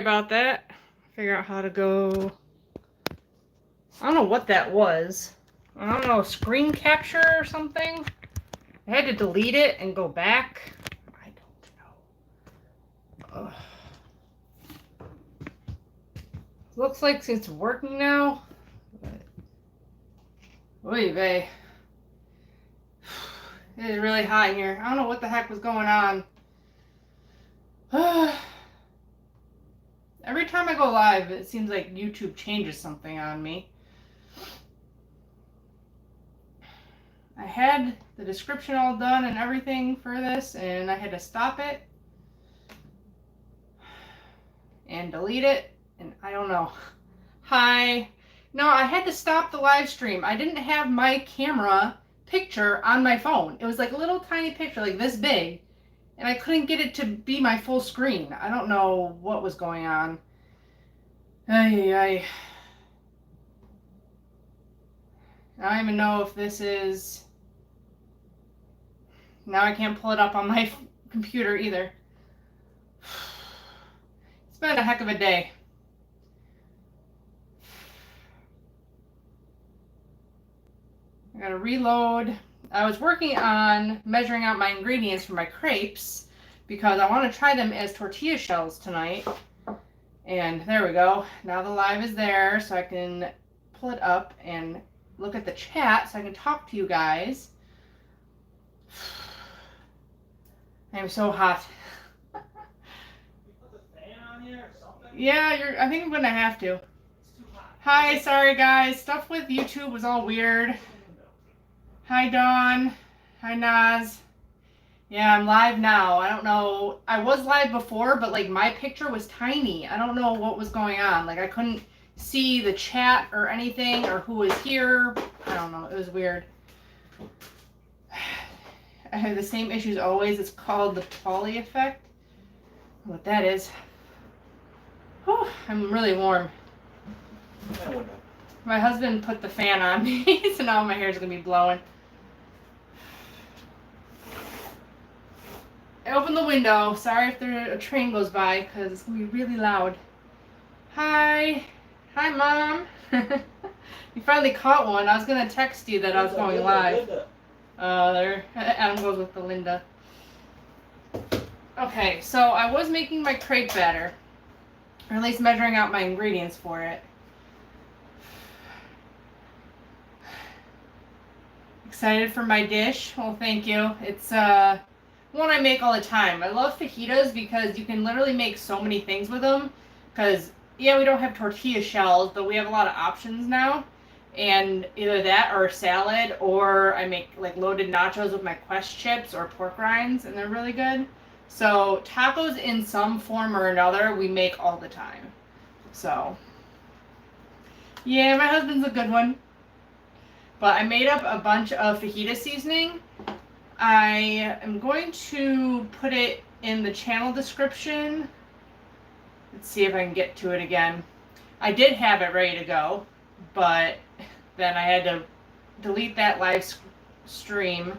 About that. Figure out how to go. I don't know what that was. I don't know, screen capture or something. I had to delete it and go back. I don't know. Looks like it's working now. Oy vey. It is really hot in here. I don't know what the heck was going on. Every time I go live, it seems like YouTube changes something on me. I had the description all done and everything for this, and I had to stop it and delete it, and I don't know. Hi. No, I had to stop the live stream. I didn't have my camera picture on my phone. It was like a little tiny picture, like this big, and I couldn't get it to be my full screen. I don't know what was going on. I don't even know if this is... Now I can't pull it up on my computer either. It's been a heck of a day. I gotta reload. I was working on measuring out my ingredients for my crepes because I want to try them as tortilla shells tonight. And there we go. Now the live is there, so I can pull it up and look at the chat so I can talk to you guys. I am so hot. You put the fan on here or something? Yeah, I think I'm gonna have to. It's too hot. Hi, sorry guys. Stuff with YouTube was all weird. Hi Dawn. Hi Naz. Yeah, I'm live now. I don't know. I was live before, but like my picture was tiny. I don't know what was going on. Like I couldn't see the chat or anything or who was here. I don't know. It was weird. I have the same issues always. It's called the Pauly effect. What that is. Whew, I'm really warm. My husband put the fan on me, so now my hair is going to be blowing. I opened the window. Sorry if a train goes by, because it's going to be really loud. Hi. Hi, Mom. You finally caught one. I was going to text you that I was going live. There. Adam goes with the Linda. Okay, so I was making my crepe batter. Or at least measuring out my ingredients for it. Excited for my dish? Well, thank you. It's one I make all the time. I love fajitas because you can literally make so many things with them. Because, yeah, we don't have tortilla shells, but we have a lot of options now. And either that or salad, or I make like loaded nachos with my Quest chips or pork rinds, and they're really good. So tacos in some form or another we make all the time. So yeah, my husband's a good one. But I made up a bunch of fajita seasoning. I am going to put it in the channel description. Let's see if I can get to it again. I did have it ready to go, but then I had to delete that live stream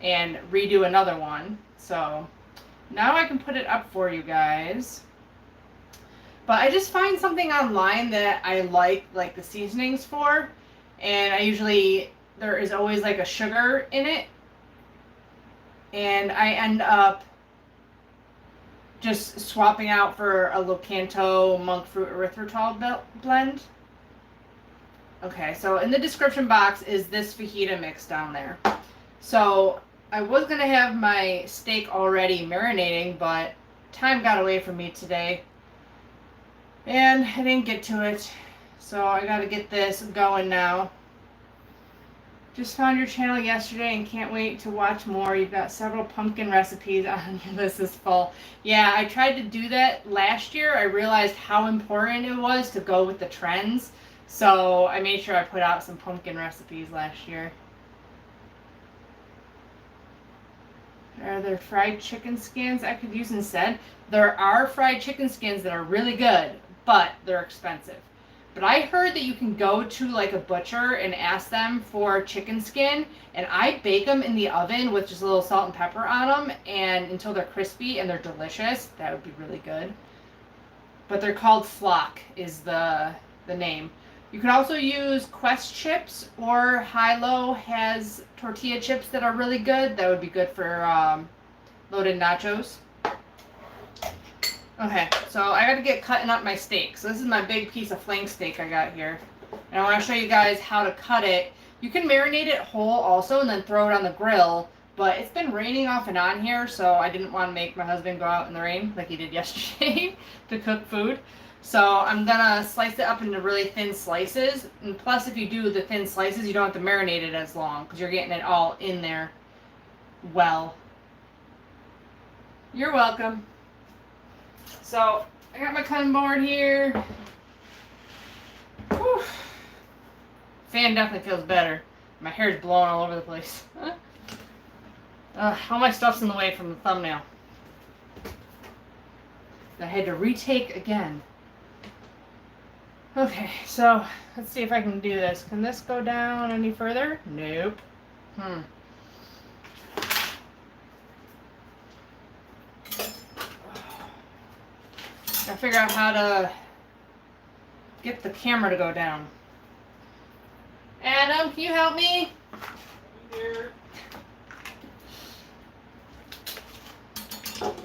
and redo another one. So now I can put it up for you guys. But I just find something online that I like the seasonings for. And there is always like a sugar in it. And I end up just swapping out for a Locanto monk fruit erythritol blend. Okay, so in the description box is this fajita mix down there. So I was going to have my steak already marinating, but time got away from me today. And I didn't get to it. So I got to get this going now. Just found your channel yesterday and can't wait to watch more. You've got several pumpkin recipes on your list this fall. Yeah, I tried to do that last year. I realized how important it was to go with the trends. So I made sure I put out some pumpkin recipes last year. Are there fried chicken skins I could use instead? There are fried chicken skins that are really good, but they're expensive. But I heard that you can go to like a butcher and ask them for chicken skin, and I bake them in the oven with just a little salt and pepper on them, and until they're crispy and they're delicious. That would be really good. but they're called flock is the name. You can also use Quest chips, or Hilo has tortilla chips that are really good. That would be good for loaded nachos. Okay, so I got to get cutting up my steak. So this is my big piece of flank steak I got here. And I want to show you guys how to cut it. You can marinate it whole also and then throw it on the grill. But it's been raining off and on here, so I didn't want to make my husband go out in the rain like he did yesterday to cook food. So I'm going to slice it up into really thin slices. And plus, if you do the thin slices, you don't have to marinate it as long because you're getting it all in there well. You're welcome. So I got my cutting board here. Whew. Fan definitely feels better. My hair's blowing all over the place. All my stuff's in the way from the thumbnail. I had to retake again. Okay, so let's see if I can do this. Can this go down any further? Nope. Gotta figure out how to get the camera to go down. Adam, can you help me? Here. What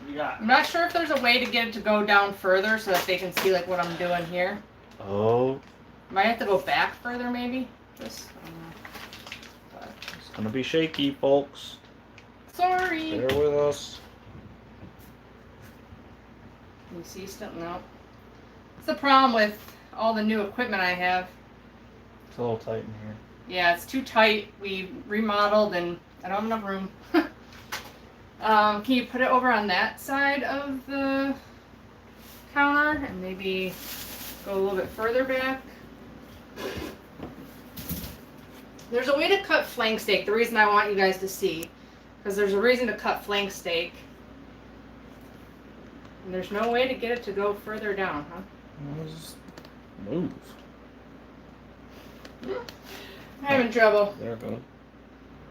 you got? I'm not sure if there's a way to get it to go down further so that they can see like what I'm doing here. Oh, Might have to go back further maybe. Just, it's gonna be shaky, folks. sorry. Bear with us. Can you see stuff? No. It's the problem with all the new equipment I have. It's a little tight in here. Yeah, it's too tight. We remodeled and I don't have enough room. Can you put it over on that side of the counter and maybe go a little bit further back? There's a way to cut flank steak. The reason I want you guys to see, because there's a reason to cut flank steak. And there's no way to get it to go further down, huh? Just move. I'm having trouble. There it goes.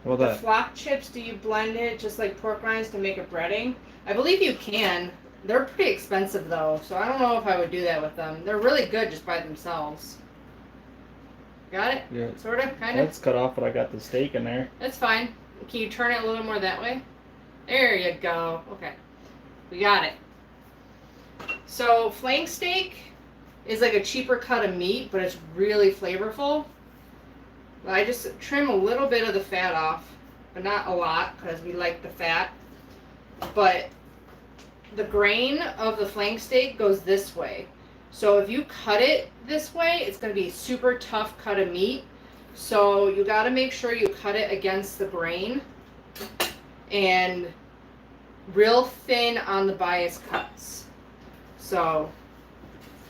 Well, The that. flock chips, do you blend it just like pork rinds to make a breading? I believe you can. They're pretty expensive though, so I don't know if I would do that with them. They're really good just by themselves. Got it? Yeah. Sorta? Kinda? That's cut off, but I got the steak in there. That's fine. Can you turn it a little more that way? There you go. Okay. We got it. So, flank steak is like a cheaper cut of meat, but it's really flavorful. I just trim a little bit of the fat off, but not a lot because we like the fat. But the grain of the flank steak goes this way. So if you cut it this way, it's going to be super tough cut of meat. So you got to make sure you cut it against the grain and real thin on the bias cuts. So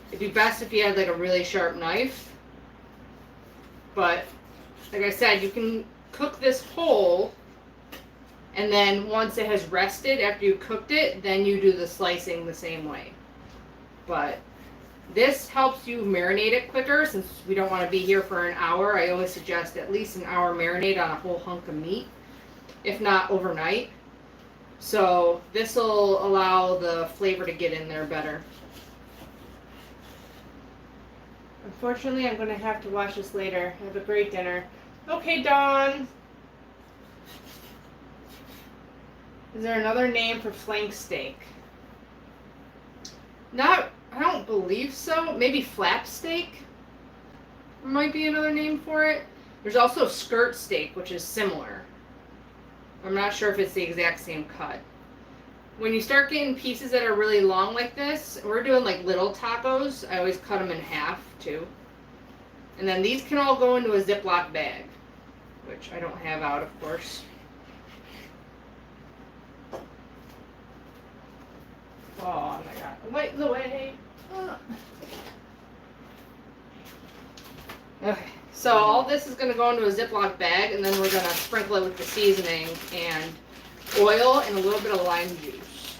it'd be best if you had like a really sharp knife. But like I said, you can cook this whole, and then once it has rested after you cooked it, then you do the slicing the same way. But this helps you marinate it quicker since we don't want to be here for an hour. I always suggest at least an hour marinade on a whole hunk of meat, if not overnight. So this will allow the flavor to get in there better. Unfortunately, I'm going to have to watch this later. Have a great dinner. Okay, Dawn. Is there another name for flank steak? I don't believe so. Maybe flap steak might be another name for it. There's also skirt steak, which is similar. I'm not sure if it's the exact same cut. When you start getting pieces that are really long like this, we're doing like little tacos. I always cut them in half too. And then these can all go into a Ziploc bag, which I don't have out, of course. Oh my god, light the way. Okay, so all this is going to go into a Ziploc bag, and then we're going to sprinkle it with the seasoning and oil and a little bit of lime juice.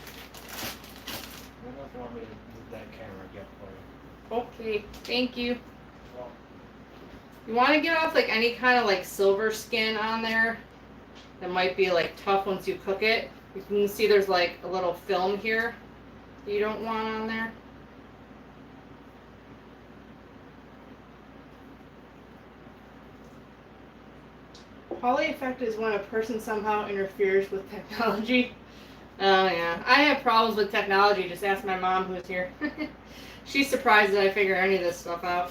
I don't know if you want me to move that camera again for you. Okay, thank you. Well, You want to get off like any kind of like silver skin on there that might be like tough once you cook it. You can see there's like a little film here. you don't want on there? Poly effect is when a person somehow interferes with technology. Oh yeah, I have problems with technology. Just ask my mom, who's here. She's surprised that I figure any of this stuff out.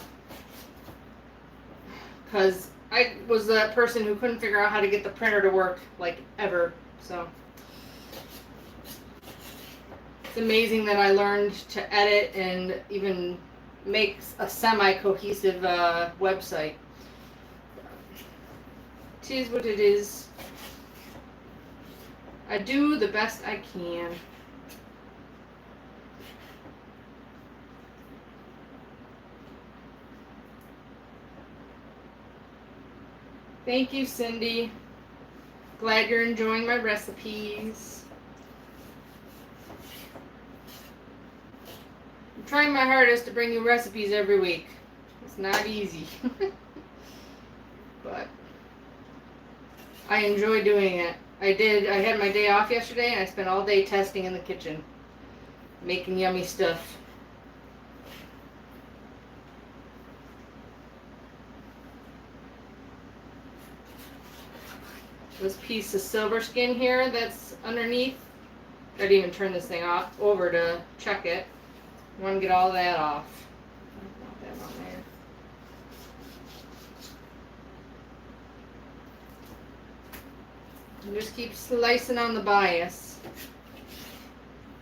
Because I was that person who couldn't figure out how to get the printer to work, like, ever. So it's amazing that I learned to edit and even make a semi-cohesive website. It is what it is. I do the best I can. Thank you, Cindy. Glad you're enjoying my recipes. I'm trying my hardest to bring you recipes every week. It's not easy. But I enjoy doing it. I had my day off yesterday and I spent all day testing in the kitchen. Making yummy stuff. This piece of silver skin here that's underneath. I didn't even turn this thing off over to check it. I want to get all that off. I don't want that on there. And just keep slicing on the bias.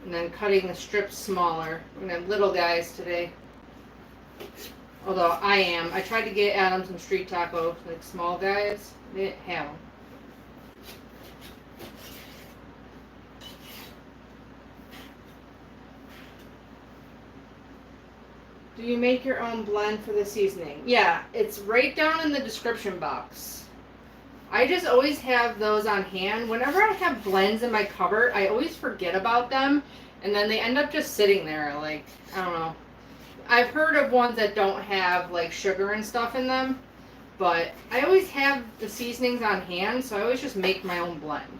And then cutting the strips smaller. We're going to have little guys today. Although I tried to get Adam some street tacos, like small guys. They didn't have them. Do you make your own blend for the seasoning? Yeah, it's right down in the description box. I just always have those on hand. Whenever I have blends in my cupboard, I always forget about them. And then they end up just sitting there, like, I don't know. I've heard of ones that don't have, like, sugar and stuff in them. But I always have the seasonings on hand, so I always just make my own blend.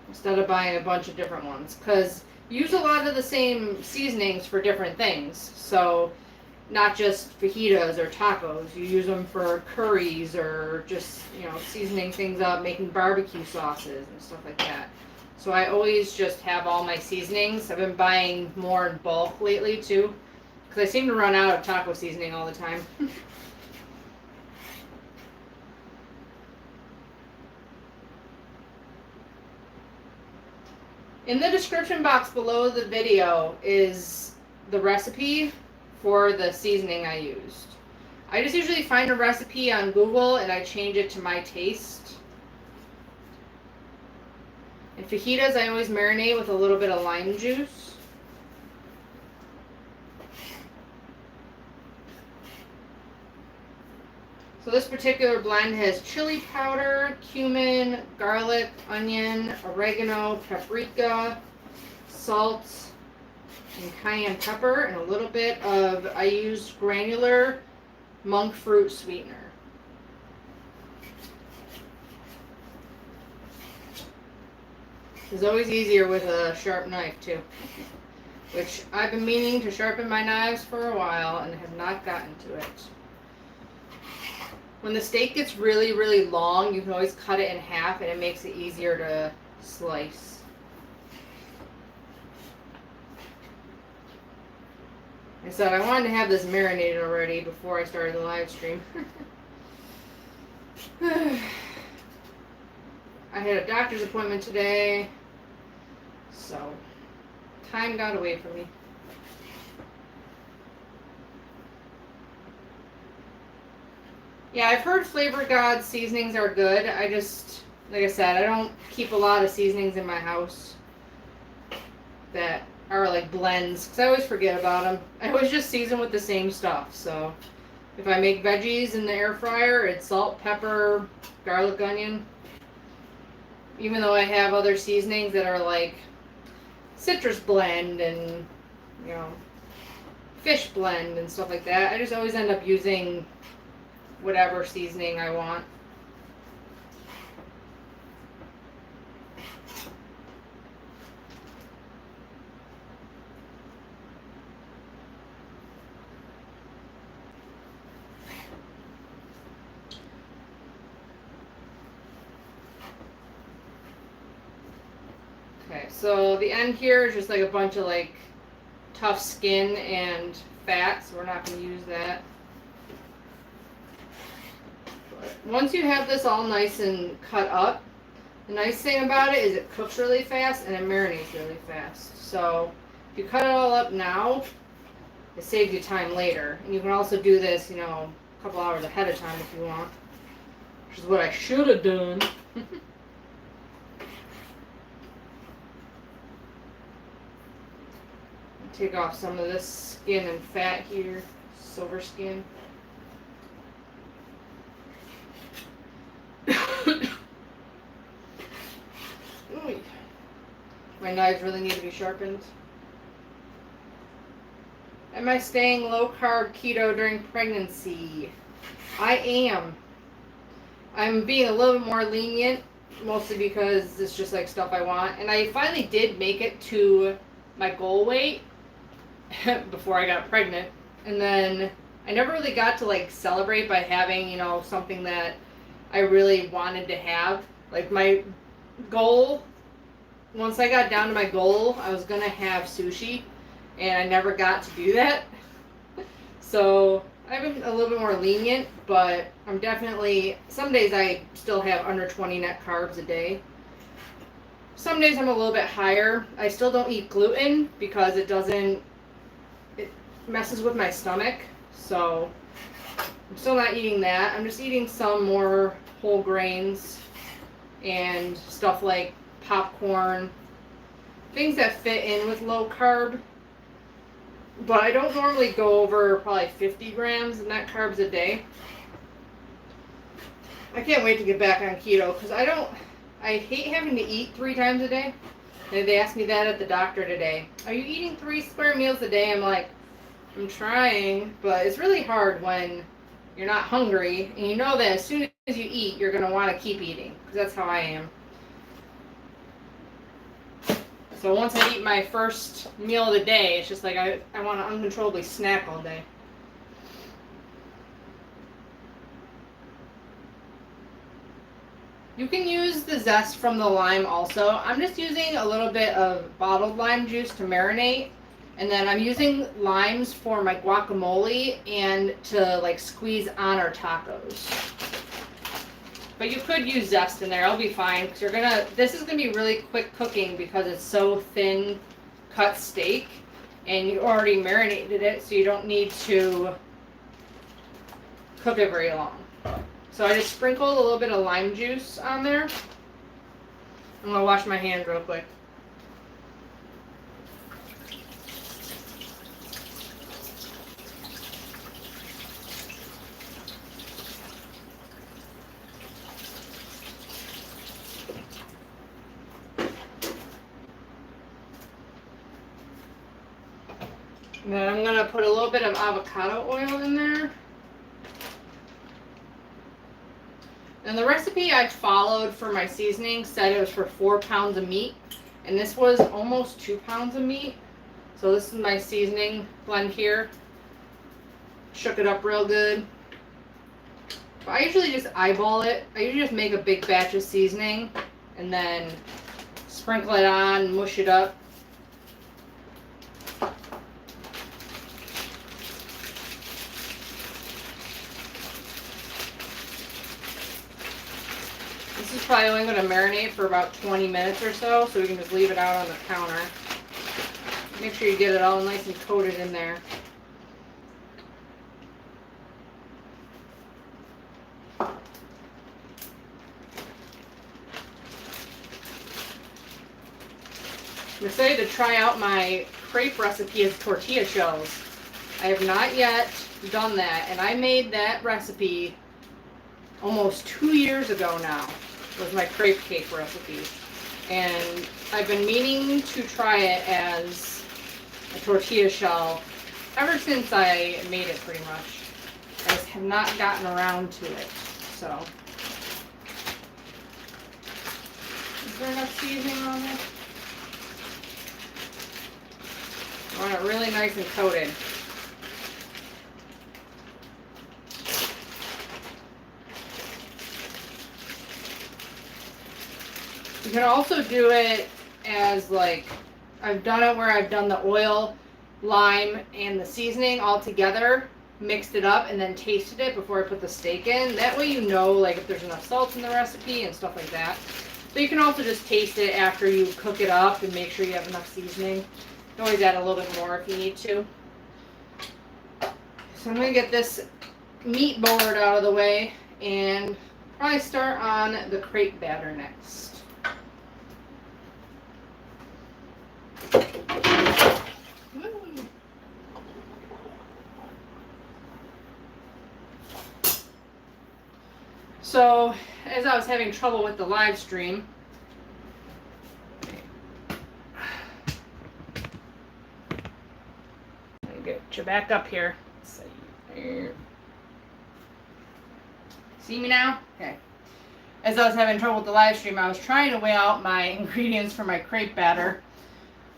Instead of buying a bunch of different ones. Because use a lot of the same seasonings for different things. So, not just fajitas or tacos. You use them for curries or just, seasoning things up, making barbecue sauces and stuff like that. So I always just have all my seasonings. I've been buying more in bulk lately too. Because I seem to run out of taco seasoning all the time. In the description box below the video is the recipe for the seasoning I used. I just usually find a recipe on Google and I change it to my taste. In fajitas, I always marinate with a little bit of lime juice. So this particular blend has chili powder, cumin, garlic, onion, oregano, paprika, salt, and cayenne pepper, and a little bit of, I use granular monk fruit sweetener. It's always easier with a sharp knife too, which I've been meaning to sharpen my knives for a while and have not gotten to it. When the steak gets really, really long, you can always cut it in half and it makes it easier to slice. I said I wanted to have this marinated already before I started the live stream. I had a doctor's appointment today, so time got away from me. Yeah, I've heard Flavor God's seasonings are good. I just, like I said, I don't keep a lot of seasonings in my house that are like blends, because I always forget about them. I always just season with the same stuff. So if I make veggies in the air fryer, it's salt, pepper, garlic, onion. Even though I have other seasonings that are like citrus blend and, fish blend and stuff like that, I just always end up using whatever seasoning I want. Okay, so the end here is just like a bunch of like tough skin and fat, so we're not going to use that. But once you have this all nice and cut up, the nice thing about it is it cooks really fast and it marinates really fast. So if you cut it all up now, it saves you time later. And you can also do this, you know, a couple hours ahead of time if you want, which is what I should have done. Take off some of this skin and fat here, silver skin. Ooh. My knives really need to be sharpened. Am I staying low carb keto during pregnancy? I am. I'm being a little bit more lenient, mostly because it's just like stuff I want. And I finally did make it to my goal weight before I got pregnant, and then I never really got to like celebrate by having, you know, something that I really wanted to have. Like my goal, once I got down to my goal, I was gonna have sushi, and I never got to do that. So I've been a little bit more lenient, but I'm definitely, some days I still have under 20 net carbs a day. Some days I'm a little bit higher. I still don't eat gluten because it messes with my stomach, so I'm still not eating that. I'm just eating some more whole grains and stuff like popcorn, things that fit in with low carb. But I don't normally go over probably 50 grams of net carbs a day. I can't wait to get back on keto because I hate having to eat 3 times a day. And they asked me that at the doctor today. Are you eating 3 square meals a day? I'm like, I'm trying, but it's really hard when you're not hungry and you know that as soon as you eat, you're going to want to keep eating, because that's how I am. So once I eat my first meal of the day, it's just like I want to uncontrollably snack all day. You can use the zest from the lime also. I'm just using a little bit of bottled lime juice to marinate. And then I'm using limes for my guacamole and to like squeeze on our tacos. But you could use zest in there. It'll be fine because this is gonna be really quick cooking because it's so thin cut steak and you already marinated it, so you don't need to cook it very long. So I just sprinkled a little bit of lime juice on there. I'm gonna wash my hands real quick. And then I'm gonna put a little bit of avocado oil in there. And the recipe I followed for my seasoning said it was for 4 pounds of meat. And this was almost 2 pounds of meat. So this is my seasoning blend here. Shook it up real good. But I usually just eyeball it. I usually just make a big batch of seasoning and then sprinkle it on, mush it up. This is probably only going to marinate for about 20 minutes or so we can just leave it out on the counter. Make sure you get it all nice and coated in there. I'm excited to try out my crepe recipe of tortilla shells. I have not yet done that, and I made that recipe almost 2 years ago now. Was my crepe cake recipe, and I've been meaning to try it as a tortilla shell ever since I made it, pretty much. I just have not gotten around to it. So is there enough seasoning on this? I want it really nice and coated. You can also do it as like, I've done it where I've done the oil, lime, and the seasoning all together, mixed it up, and then tasted it before I put the steak in. That way you know like if there's enough salt in the recipe and stuff like that. But you can also just taste it after you cook it up and make sure you have enough seasoning. You can always add a little bit more if you need to. So I'm going to get this meat board out of the way and probably start on the crepe batter next. So, as I was having trouble with the live stream, let me get you back up here. See me now? Okay. As I was having trouble with the live stream, I was trying to weigh out my ingredients for my crepe batter.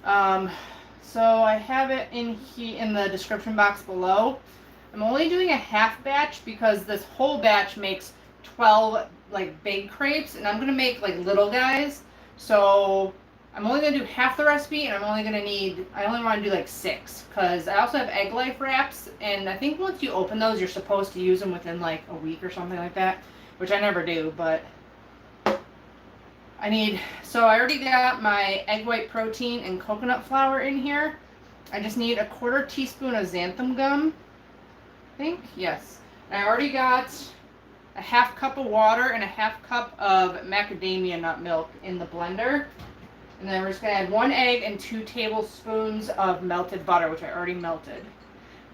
So I have it in the description box below. I'm only doing a half batch because this whole batch makes 12 like big crepes, and I'm gonna make like little guys. So I'm only gonna do half the recipe, and I only want to do like 6 because I also have egg life wraps, and I think once you open those, you're supposed to use them within like a week or something like that, which I never do, but so I already got my egg white protein and coconut flour in here. I just need a 1/4 teaspoon of xanthan gum, I think, yes. And I already got a 1/2 cup of water and a 1/2 cup of macadamia nut milk in the blender. And then we're just going to add 1 egg and 2 tablespoons of melted butter, which I already melted.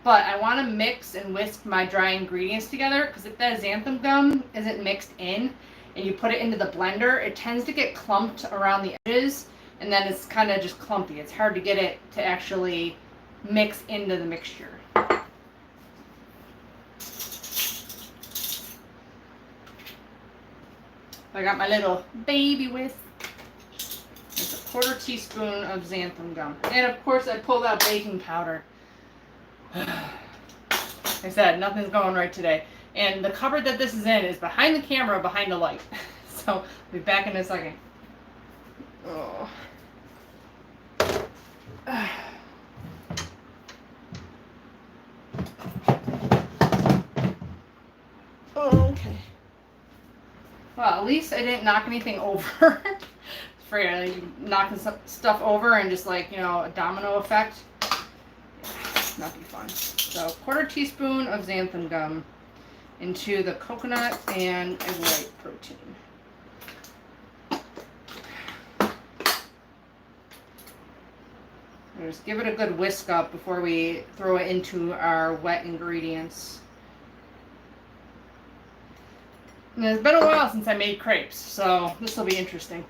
But I want to mix and whisk my dry ingredients together, because if that xanthan gum isn't mixed in and you put it into the blender, it tends to get clumped around the edges, and then it's kind of just clumpy. It's hard to get it to actually mix into the mixture. I got my little baby whisk. It's a 1/4 teaspoon of xanthan gum. And of course I pulled out baking powder. Like I said, nothing's going right today. And the cupboard that this is in is behind the camera, behind the light. So I'll be back in a second. Oh. Okay. Well, at least I didn't knock anything over. Afraid of like, knocking stuff over and just like, you know, a domino effect. Not be fun. So 1/4 teaspoon of xanthan gum into the coconut and egg white protein. And just give it a good whisk up before we throw it into our wet ingredients. And it's been a while since I made crepes, so this will be interesting.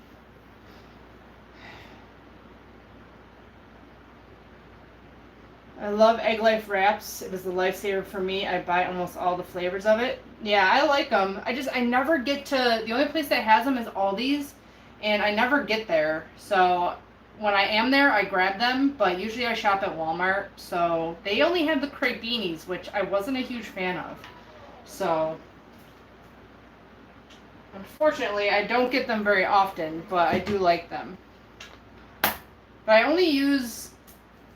I love egg life wraps. It was a lifesaver for me. I buy almost all the flavors of it. Yeah, I like them. I never get to, the only place that has them is Aldi's, and I never get there. So when I am there, I grab them, but usually I shop at Walmart. So they only have the crepe beanies, which I wasn't a huge fan of. So unfortunately, I don't get them very often, but I do like them. But I only use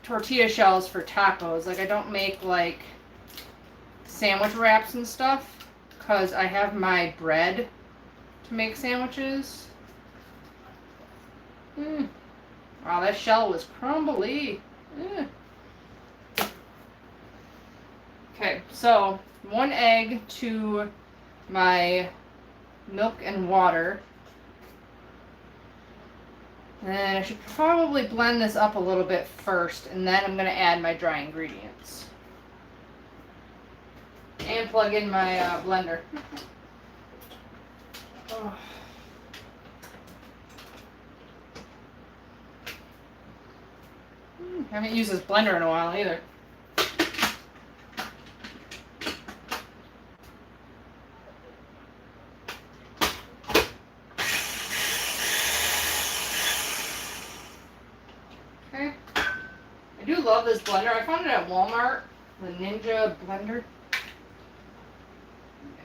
tortilla shells for tacos. Like, I don't make like sandwich wraps and stuff because I have my bread to make sandwiches. Wow, that shell was crumbly. Okay, so 1 egg to my milk and water. And I should probably blend this up a little bit first, and then I'm going to add my dry ingredients. And plug in my blender. Oh. Haven't used this blender in a while either. Okay. I do love this blender. I found it at Walmart, the Ninja blender.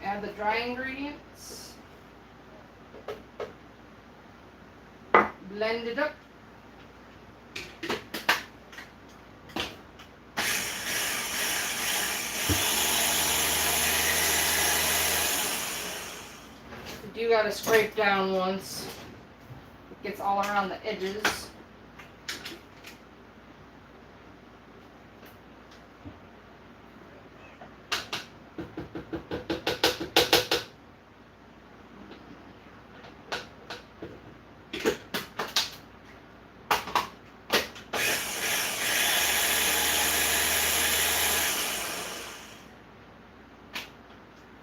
Add the dry ingredients. Blend it up. gotta scrape down once it gets all around the edges.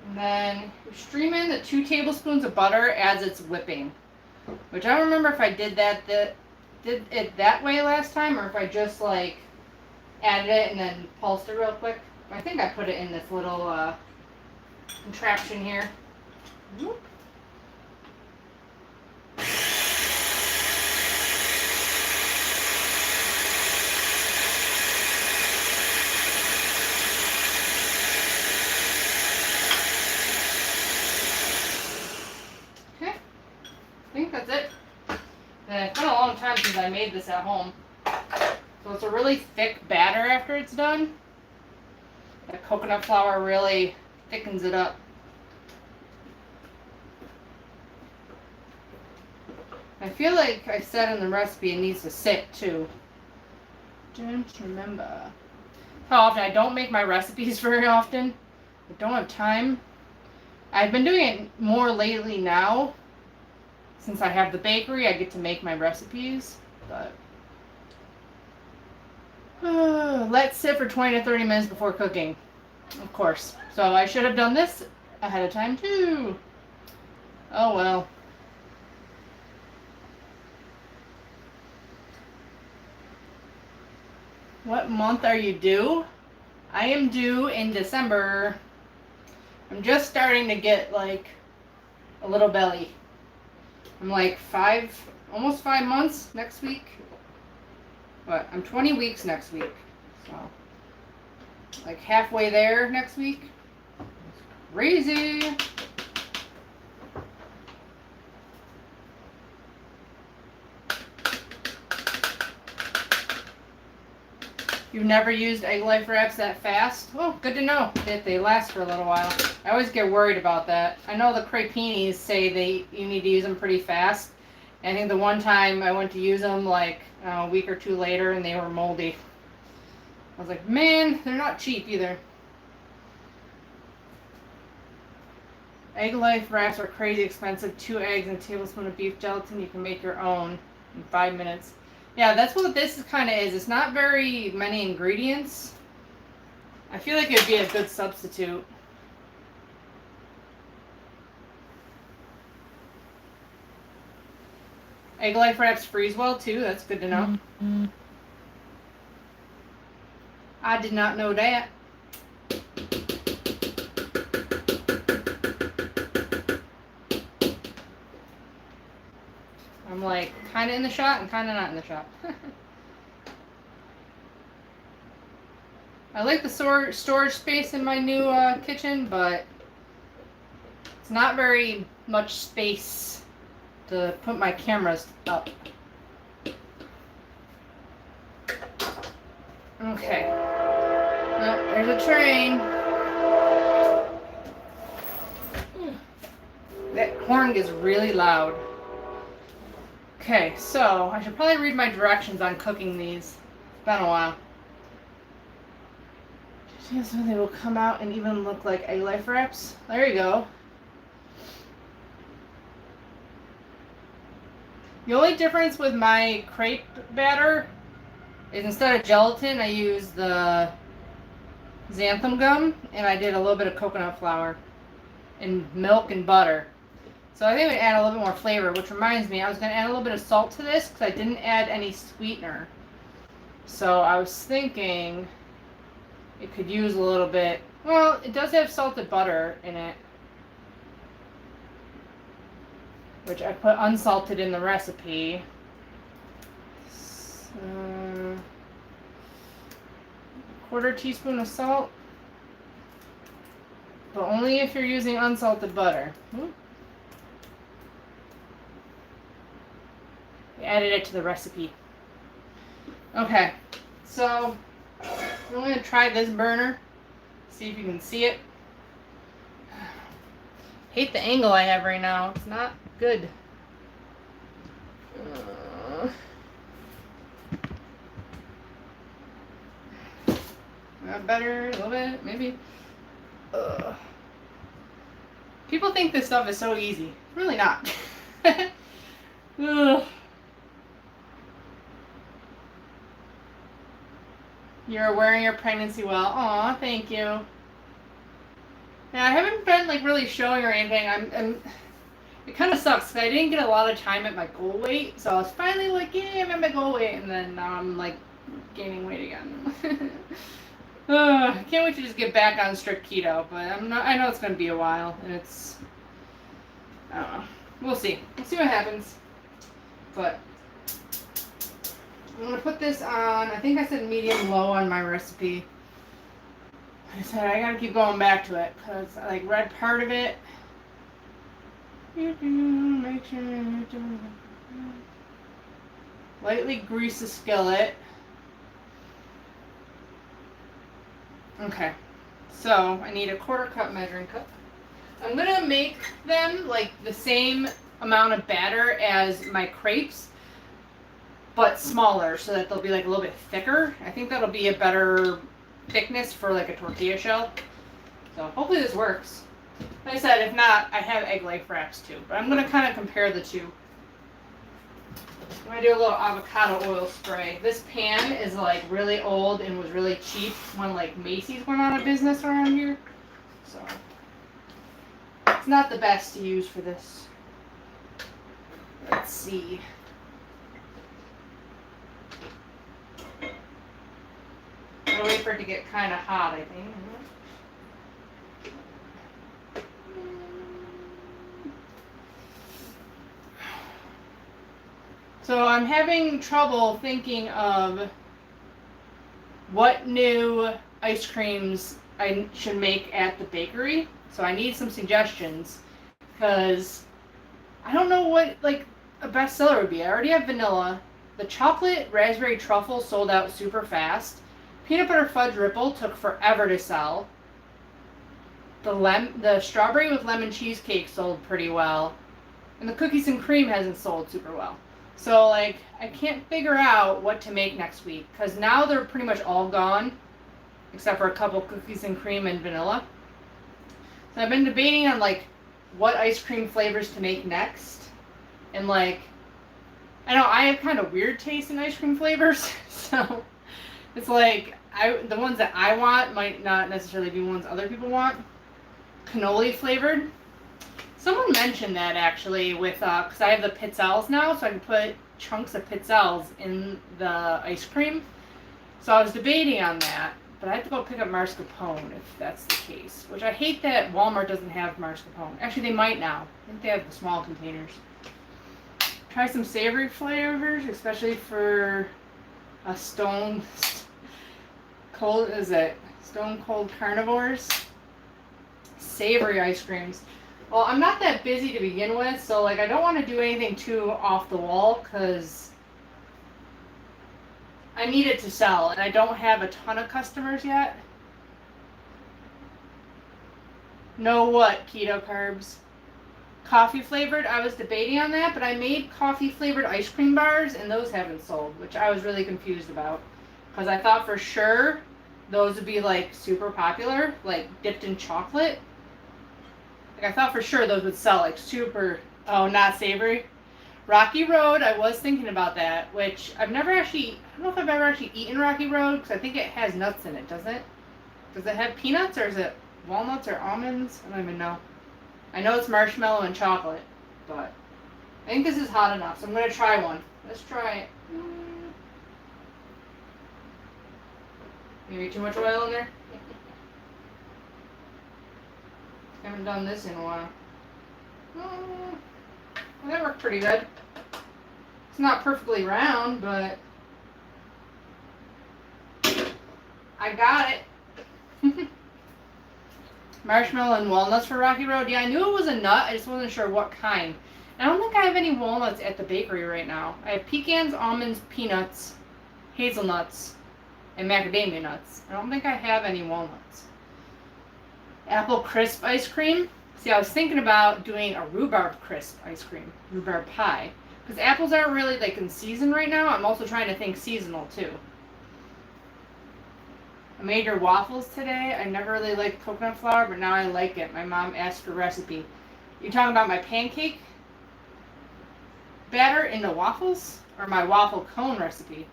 And then you stream in the 2 tablespoons of butter as it's whipping. Which I don't remember if I did it that way last time or if I just like added it and then pulsed it real quick. I think I put it in this little contraption here. Whoop. I think that's it. And it's been a long time since I made this at home. So it's a really thick batter after it's done. The coconut flour really thickens it up. I feel like I said in the recipe it needs to sit too. Don't remember. How often I don't make my recipes very often. I don't have time. I've been doing it more lately now. Since I have the bakery, I get to make my recipes, but let's sit for 20 to 30 minutes before cooking, of course. So I should have done this ahead of time too. Oh well. What month are you due? I am due in December. I'm just starting to get like a little belly. I'm like almost 5 months next week. But I'm 20 weeks next week. So, like halfway there next week. Crazy. You've never used egg life wraps that fast? Well, good to know that they last for a little while. I always get worried about that. I know the crepinis say you need to use them pretty fast. And I think the one time I went to use them like a week or 2 later and they were moldy. I was like, man, they're not cheap either. Egg life wraps are crazy expensive. 2 eggs and a tablespoon of beef gelatin. You can make your own in 5 minutes. Yeah, that's what this kind of is. It's not very many ingredients. I feel like it would be a good substitute. Egg life wraps freeze well too. That's good to know. Mm-hmm. I did not know that. I'm like kind of in the shot and kind of not in the shot. I like the storage space in my new kitchen, but it's not very much space to put my cameras up. Okay. Oh, there's a train. That horn gets really loud. Okay, so I should probably read my directions on cooking these. It's been a while. So they will come out and even look like egg life wraps. There you go. The only difference with my crepe batter is instead of gelatin, I use the xanthan gum, and I did a little bit of coconut flour and milk and butter. So I think we add a little bit more flavor, which reminds me, I was going to add a little bit of salt to this because I didn't add any sweetener. So I was thinking it could use a little bit. Well, it does have salted butter in it, which I put unsalted in the recipe. So, 1/4 teaspoon of salt, but only if you're using unsalted butter. I added it to the recipe. Okay, so I'm going to try this burner, see if you can see it. Hate the angle I have right now. It's not good. Better, a little bit, maybe. People think this stuff is so easy. It's really not. You're wearing your pregnancy well. Aw, thank you. Yeah, I haven't been like really showing or anything. I'm it kind of sucks because I didn't get a lot of time at my goal weight, so I was finally like, yeah, I'm at my goal weight, and then now I'm like gaining weight again. I can't wait to just get back on strict keto, but I know it's gonna be a while, and it's, I don't know. We'll see. We'll see what happens. But I'm gonna put this on. I think I said medium low on my recipe. Like I said, I gotta keep going back to it because I like read part of it. Make sure you do. Lightly grease the skillet. Okay, so I need a 1/4 cup measuring cup. I'm gonna make them like the same amount of batter as my crepes, but smaller so that they'll be like a little bit thicker. I think that'll be a better thickness for like a tortilla shell. So hopefully this works. Like I said, if not, I have egg lay fraps too, but I'm gonna kind of compare the two. I'm gonna do a little avocado oil spray. This pan is like really old and was really cheap when like Macy's went out of business around here. So it's not the best to use for this. Let's see. I'm gonna wait for it to get kind of hot, I think. So I'm having trouble thinking of what new ice creams I should make at the bakery. So I need some suggestions because I don't know what like a bestseller would be. I already have vanilla. The chocolate raspberry truffle sold out super fast. Peanut butter fudge ripple took forever to sell. The strawberry with lemon cheesecake sold pretty well. And the cookies and cream hasn't sold super well. So, like, I can't figure out what to make next week, because now they're pretty much all gone, except for a couple cookies and cream and vanilla. So I've been debating on, like, what ice cream flavors to make next. And, like, I know I have kind of weird taste in ice cream flavors, so it's like, the ones that I want might not necessarily be ones other people want. Cannoli flavored. Someone mentioned that actually with, because I have the pizzelles now, so I can put chunks of pizzelles in the ice cream. So I was debating on that, but I have to go pick up mascarpone if that's the case. Which I hate that Walmart doesn't have mascarpone. Actually, they might now. I think they have the small containers. Try some savory flavors, especially for a stone cold carnivores. Savory ice creams. Well, I'm not that busy to begin with, so like I don't want to do anything too off the wall because I need it to sell, and I don't have a ton of customers yet. No what? Keto carbs. Coffee flavored, I was debating on that, but I made coffee flavored ice cream bars, and those haven't sold, which I was really confused about. Because I thought for sure those would be like super popular, like dipped in chocolate. Like I thought for sure those would sell like super, oh, not savory. Rocky Road, I was thinking about that, which I've never actually, I don't know if I've ever actually eaten Rocky Road, because I think it has nuts in it, doesn't it? Does it have peanuts, or is it walnuts or almonds? I don't even know. I know it's marshmallow and chocolate, but I think this is hot enough, so I'm going to try one. Let's try it. Maybe too much oil in there? Haven't done this in a while. Well, that worked pretty good. It's not perfectly round, but I got it. Marshmallow and walnuts for Rocky Road. Yeah, I knew it was a nut. I just wasn't sure what kind. I don't think I have any walnuts at the bakery right now. I have pecans, almonds, peanuts, hazelnuts, and macadamia nuts. I don't think I have any walnuts. Apple crisp ice cream. See, I was thinking about doing a rhubarb crisp ice cream, rhubarb pie. Because apples aren't really like in season right now. I'm also trying to think seasonal too. I made your waffles today. I never really liked coconut flour, but now I like it. My mom asked for a recipe. You talking about my pancake batter into waffles? Or my waffle cone recipe?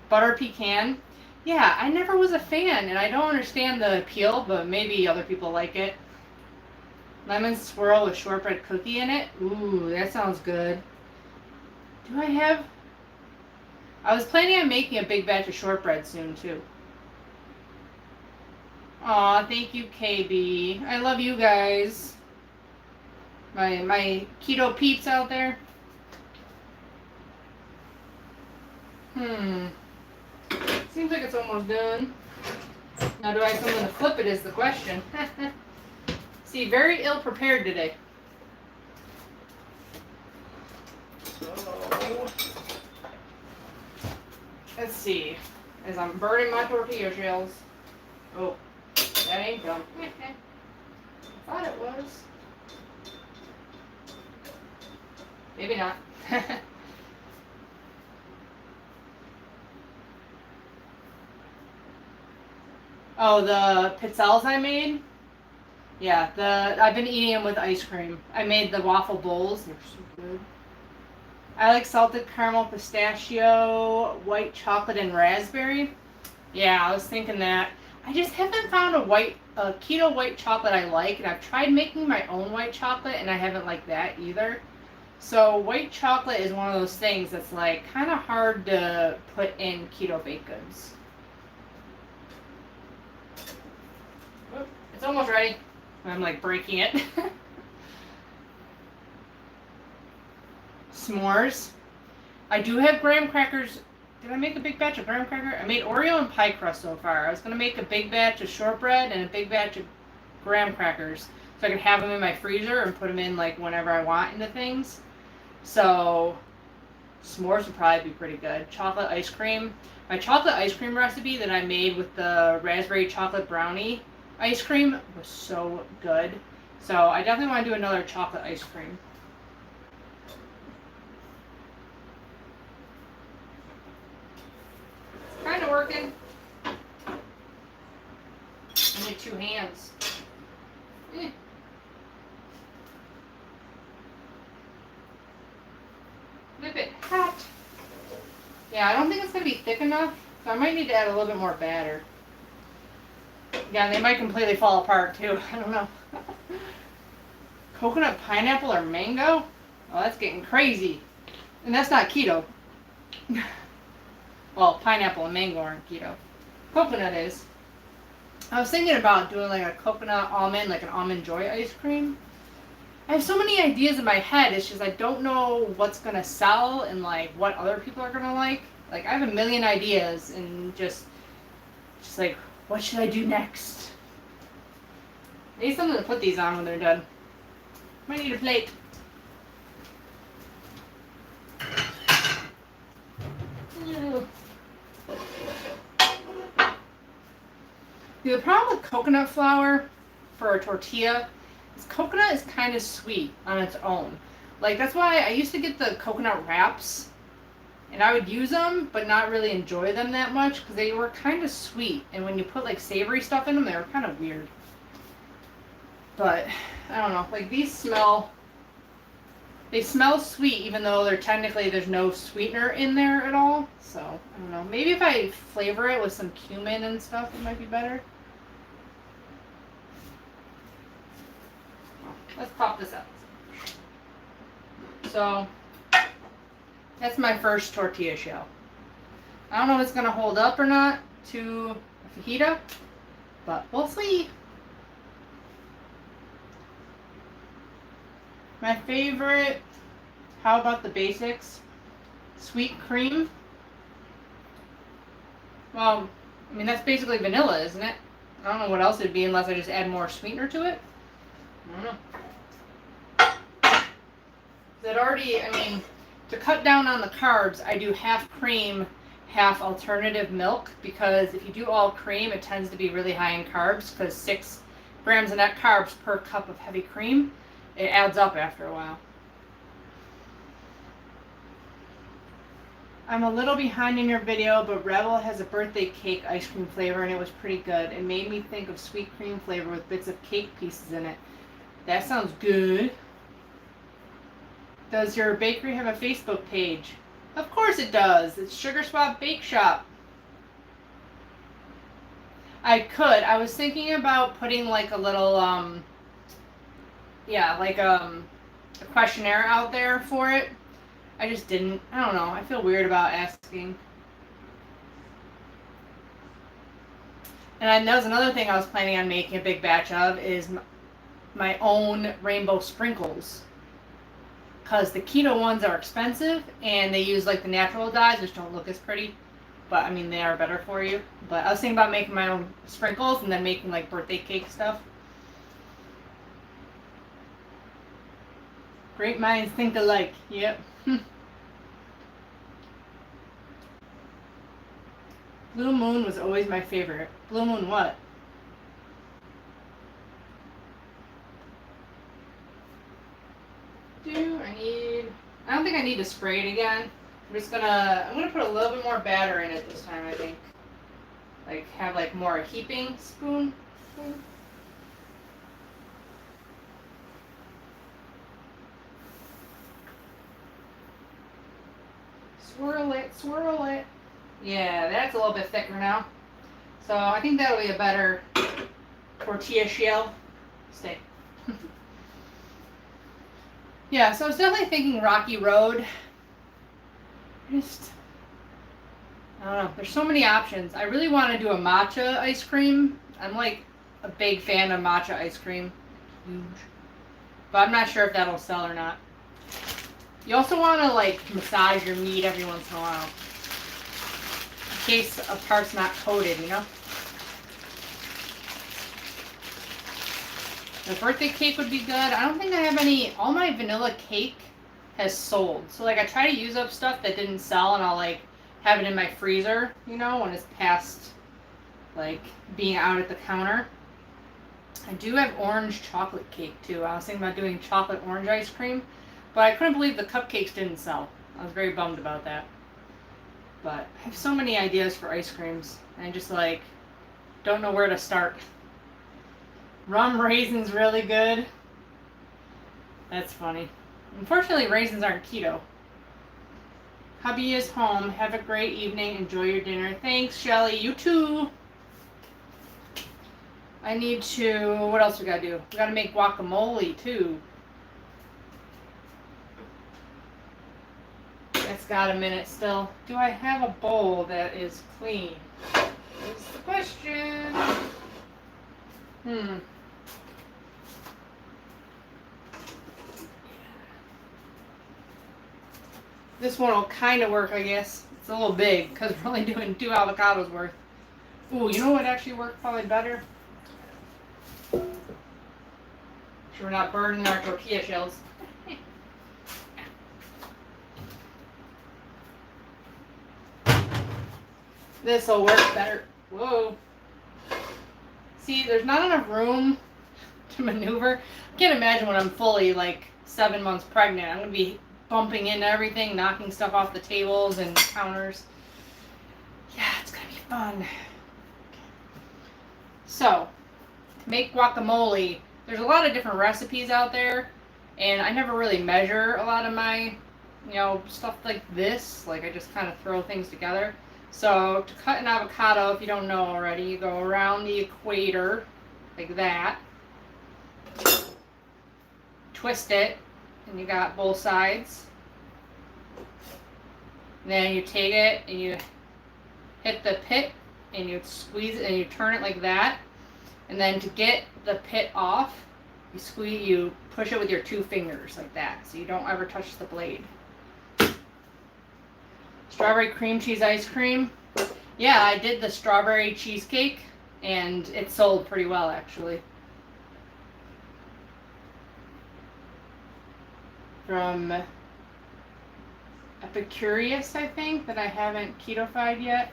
Butter pecan? Yeah, I never was a fan, and I don't understand the appeal, but maybe other people like it. Lemon swirl with shortbread cookie in it? Ooh, that sounds good. Do I have... I was planning on making a big batch of shortbread soon, too. Aw, thank you, KB. I love you guys. My keto peeps out there. Seems like it's almost done. Now, do I have something to flip it is the question. See, very ill prepared today. So, let's see. As I'm burning my tortilla shells. Oh, that ain't done. I thought it was. Maybe not. Oh, the pizzelles I made? Yeah, I've been eating them with ice cream. I made the waffle bowls. They're so good. I like salted caramel, pistachio, white chocolate, and raspberry. Yeah, I was thinking that. I just haven't found a keto white chocolate I like, and I've tried making my own white chocolate, and I haven't liked that either. So white chocolate is one of those things that's like kind of hard to put in keto baked goods. It's almost ready. I'm like breaking it. S'mores. I do have graham crackers. Did I make a big batch of graham cracker? I made Oreo and pie crust so far. I was going to make a big batch of shortbread and a big batch of graham crackers so I could have them in my freezer and put them in like whenever I want into things. So s'mores would probably be pretty good. Chocolate ice cream. My chocolate ice cream recipe that I made with the raspberry chocolate brownie ice cream was so good. So I definitely want to do another chocolate ice cream. Kind of working. I need 2 hands. Whip it hot. Yeah, I don't think it's going to be thick enough, so I might need to add a little bit more batter. Yeah, they might completely fall apart too. I don't know. Coconut, pineapple, or mango? Oh, that's getting crazy. And that's not keto. Well, pineapple and mango aren't keto. Coconut is. I was thinking about doing like a coconut almond, like an almond joy ice cream. I have so many ideas in my head. It's just I don't know what's going to sell and like what other people are going to like. Like I have a million ideas and just like, what should I do next? I need something to put these on when they're done. Might need a plate. The problem with coconut flour for a tortilla is coconut is kind of sweet on its own. Like that's why I used to get the coconut wraps and I would use them but not really enjoy them that much because they were kind of sweet, and when you put like savory stuff in them they were kind of weird. But I don't know, like these smell sweet even though there's no sweetener in there at all. So I don't know, maybe if I flavor it with some cumin and stuff it might be better. Let's pop this out. So that's my first tortilla shell. I don't know if it's going to hold up or not to a fajita, but we'll see. My favorite, how about the basics? Sweet cream. Well, I mean, that's basically vanilla, isn't it? I don't know what else it'd be unless I just add more sweetener to it. I don't know. To cut down on the carbs, I do half cream, half alternative milk, because if you do all cream, it tends to be really high in carbs, because 6 grams of net carbs per cup of heavy cream. It adds up after a while. I'm a little behind in your video, but Rebel has a birthday cake ice cream flavor and it was pretty good. It made me think of sweet cream flavor with bits of cake pieces in it. That sounds good. Does your bakery have a Facebook page? Of course it does. It's Sugar Swap Bake Shop. I was thinking about putting like a little, a questionnaire out there for it. I just didn't. I don't know. I feel weird about asking. And that was another thing I was planning on making a big batch of is my own rainbow sprinkles. Because the keto ones are expensive and they use like the natural dyes, which don't look as pretty. But I mean, they are better for you. But I was thinking about making my own sprinkles and then making like birthday cake stuff. Great minds think alike. Yep. Blue Moon was always my favorite. Blue Moon what? I don't think I need to spray it again. I'm gonna put a little bit more batter in it this time, I think. Like have like more a heaping spoon. Swirl it, swirl it. Yeah, that's a little bit thicker now. So I think that'll be a better tortilla shell. Stay. Yeah, so I was definitely thinking Rocky Road. I don't know. There's so many options. I really want to do a matcha ice cream. I'm like a big fan of matcha ice cream. Huge. But I'm not sure if that'll sell or not. You also want to like massage your meat every once in a while. In case a part's not coated, you know? The birthday cake would be good. I don't think I have any. All my vanilla cake has sold. So like I try to use up stuff that didn't sell and I'll like have it in my freezer, you know, when it's past like being out at the counter. I do have orange chocolate cake too. I was thinking about doing chocolate orange ice cream, but I couldn't believe the cupcakes didn't sell. I was very bummed about that. But I have so many ideas for ice creams. And I just like don't know where to start. Rum raisin's really good. That's funny. Unfortunately, raisins aren't keto. Hubby is home. Have a great evening. Enjoy your dinner. Thanks, Shelly. You too. I need to... What else we gotta do? We gotta make guacamole, too. That's got a minute still. Do I have a bowl that is clean? That's the question. This one will kind of work, I guess. It's a little big because we're only doing 2 avocados worth. Ooh, you know what actually worked probably better? So we're not burning our tortilla shells. This will work better. Whoa. See, there's not enough room to maneuver. I can't imagine when I'm fully like 7 months pregnant. I'm going to be bumping into everything, knocking stuff off the tables and counters. Yeah, it's going to be fun. So, to make guacamole, there's a lot of different recipes out there, and I never really measure a lot of my, stuff like this. Like, I just kind of throw things together. So, to cut an avocado, if you don't know already, you go around the equator, like that. Twist it, and you got both sides. Then you take it, and you hit the pit, and you squeeze it, and you turn it like that. And then to get the pit off, you push it with your 2 fingers, like that, so you don't ever touch the blade. Strawberry cream cheese ice cream. Yeah, I did the strawberry cheesecake, and it sold pretty well, actually. From Epicurious, I think, that I haven't keto-fied yet.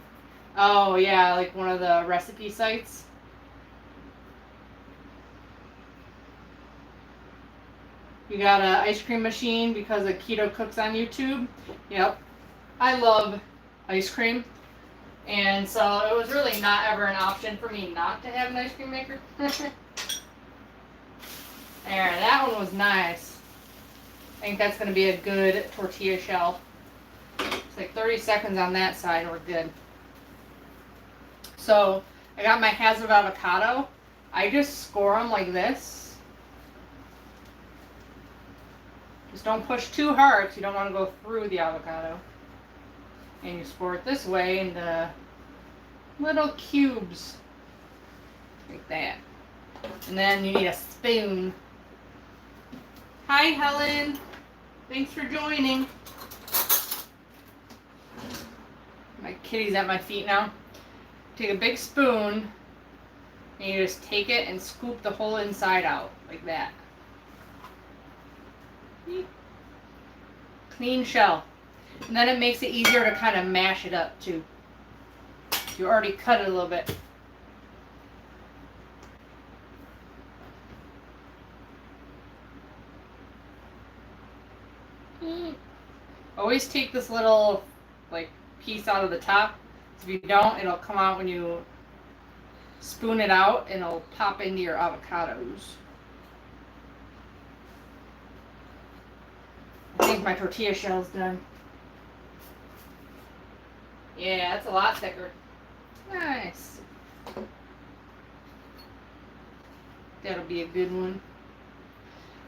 Oh, yeah, like one of the recipe sites. You got an ice cream machine because of Keto Cooks on YouTube. Yep. I love ice cream. And so it was really not ever an option for me not to have an ice cream maker. There, that one was nice. I think that's going to be a good tortilla shell. It's like 30 seconds on that side, we're good. So I got my halves of avocado. I just score them like this. Just don't push too hard because you don't want to go through the avocado. And you score it this way into little cubes. Like that. And then you need a spoon. Hi, Helen. Thanks for joining. My kitty's at my feet now. Take a big spoon and you just take it and scoop the whole inside out like that. Clean shell. And then it makes it easier to kind of mash it up too. You already cut it a little bit. Always take this little like piece out of the top. If you don't, it'll come out when you spoon it out and it'll pop into your avocados. I think my tortilla shell's done. Yeah, that's a lot thicker. Nice. That'll be a good one.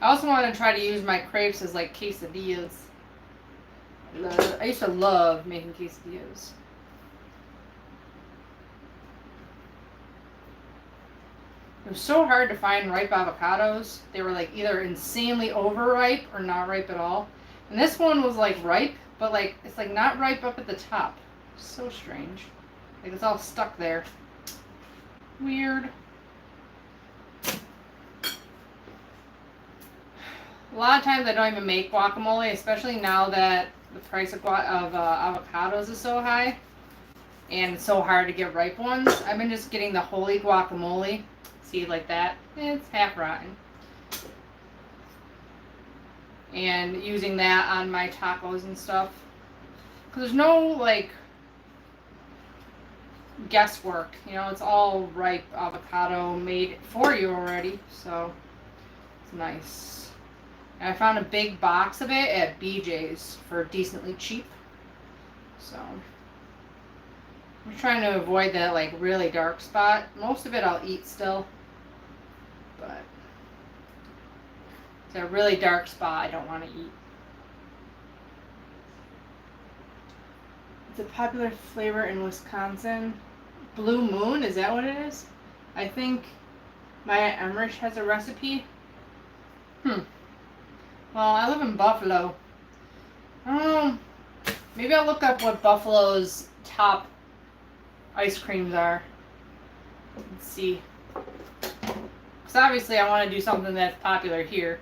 I also want to try to use my crepes as like quesadillas. I used to love making quesadillas. It was so hard to find ripe avocados. They were like either insanely overripe or not ripe at all. And this one was like ripe, but like it's like not ripe up at the top. So strange. Like it's all stuck there. Weird. A lot of times I don't even make guacamole, especially now that the price of avocados is so high. And it's so hard to get ripe ones. I've been just getting the wholly guacamole. See, like that. It's half rotten. And using that on my tacos and stuff. Because there's no, like, guesswork. You know, it's all ripe avocado made for you already. So, it's nice. And I found a big box of it at BJ's for decently cheap. So, I'm trying to avoid that, like, really dark spot. Most of it I'll eat still. But it's a really dark spot I don't want to eat. It's a popular flavor in Wisconsin. Blue Moon, is that what it is? I think Maya Emmerich has a recipe. Well, I live in Buffalo. I don't know. Maybe I'll look up what Buffalo's top ice creams are. Let's see. Because obviously I want to do something that's popular here.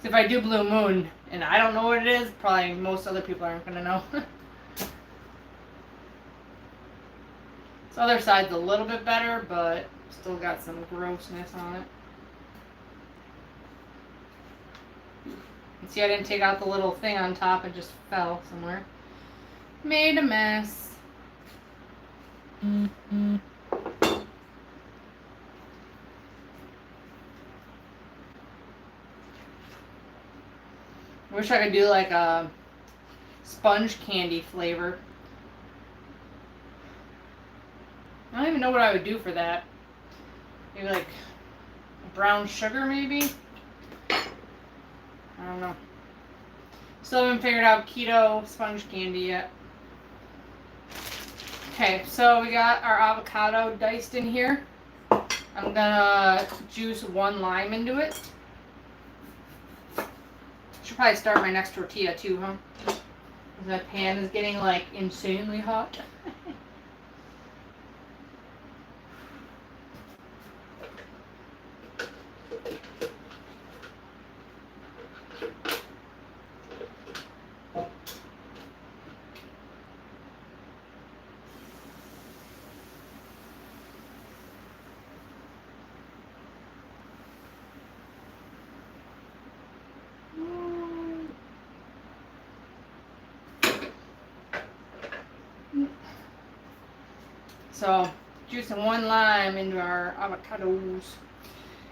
So if I do Blue Moon and I don't know what it is, probably most other people aren't going to know. This other side's a little bit better, but still got some grossness on it. And see, I didn't take out the little thing on top, it just fell somewhere. Made a mess. I wish I could do like a sponge candy flavor. I don't even know what I would do for that. Maybe like brown sugar, maybe? I don't know. Still haven't figured out keto sponge candy yet. Okay, so we got our avocado diced in here. I'm gonna juice 1 lime into it. Should probably start my next tortilla too, huh? That pan is getting like insanely hot. So, juicing 1 lime into our avocados.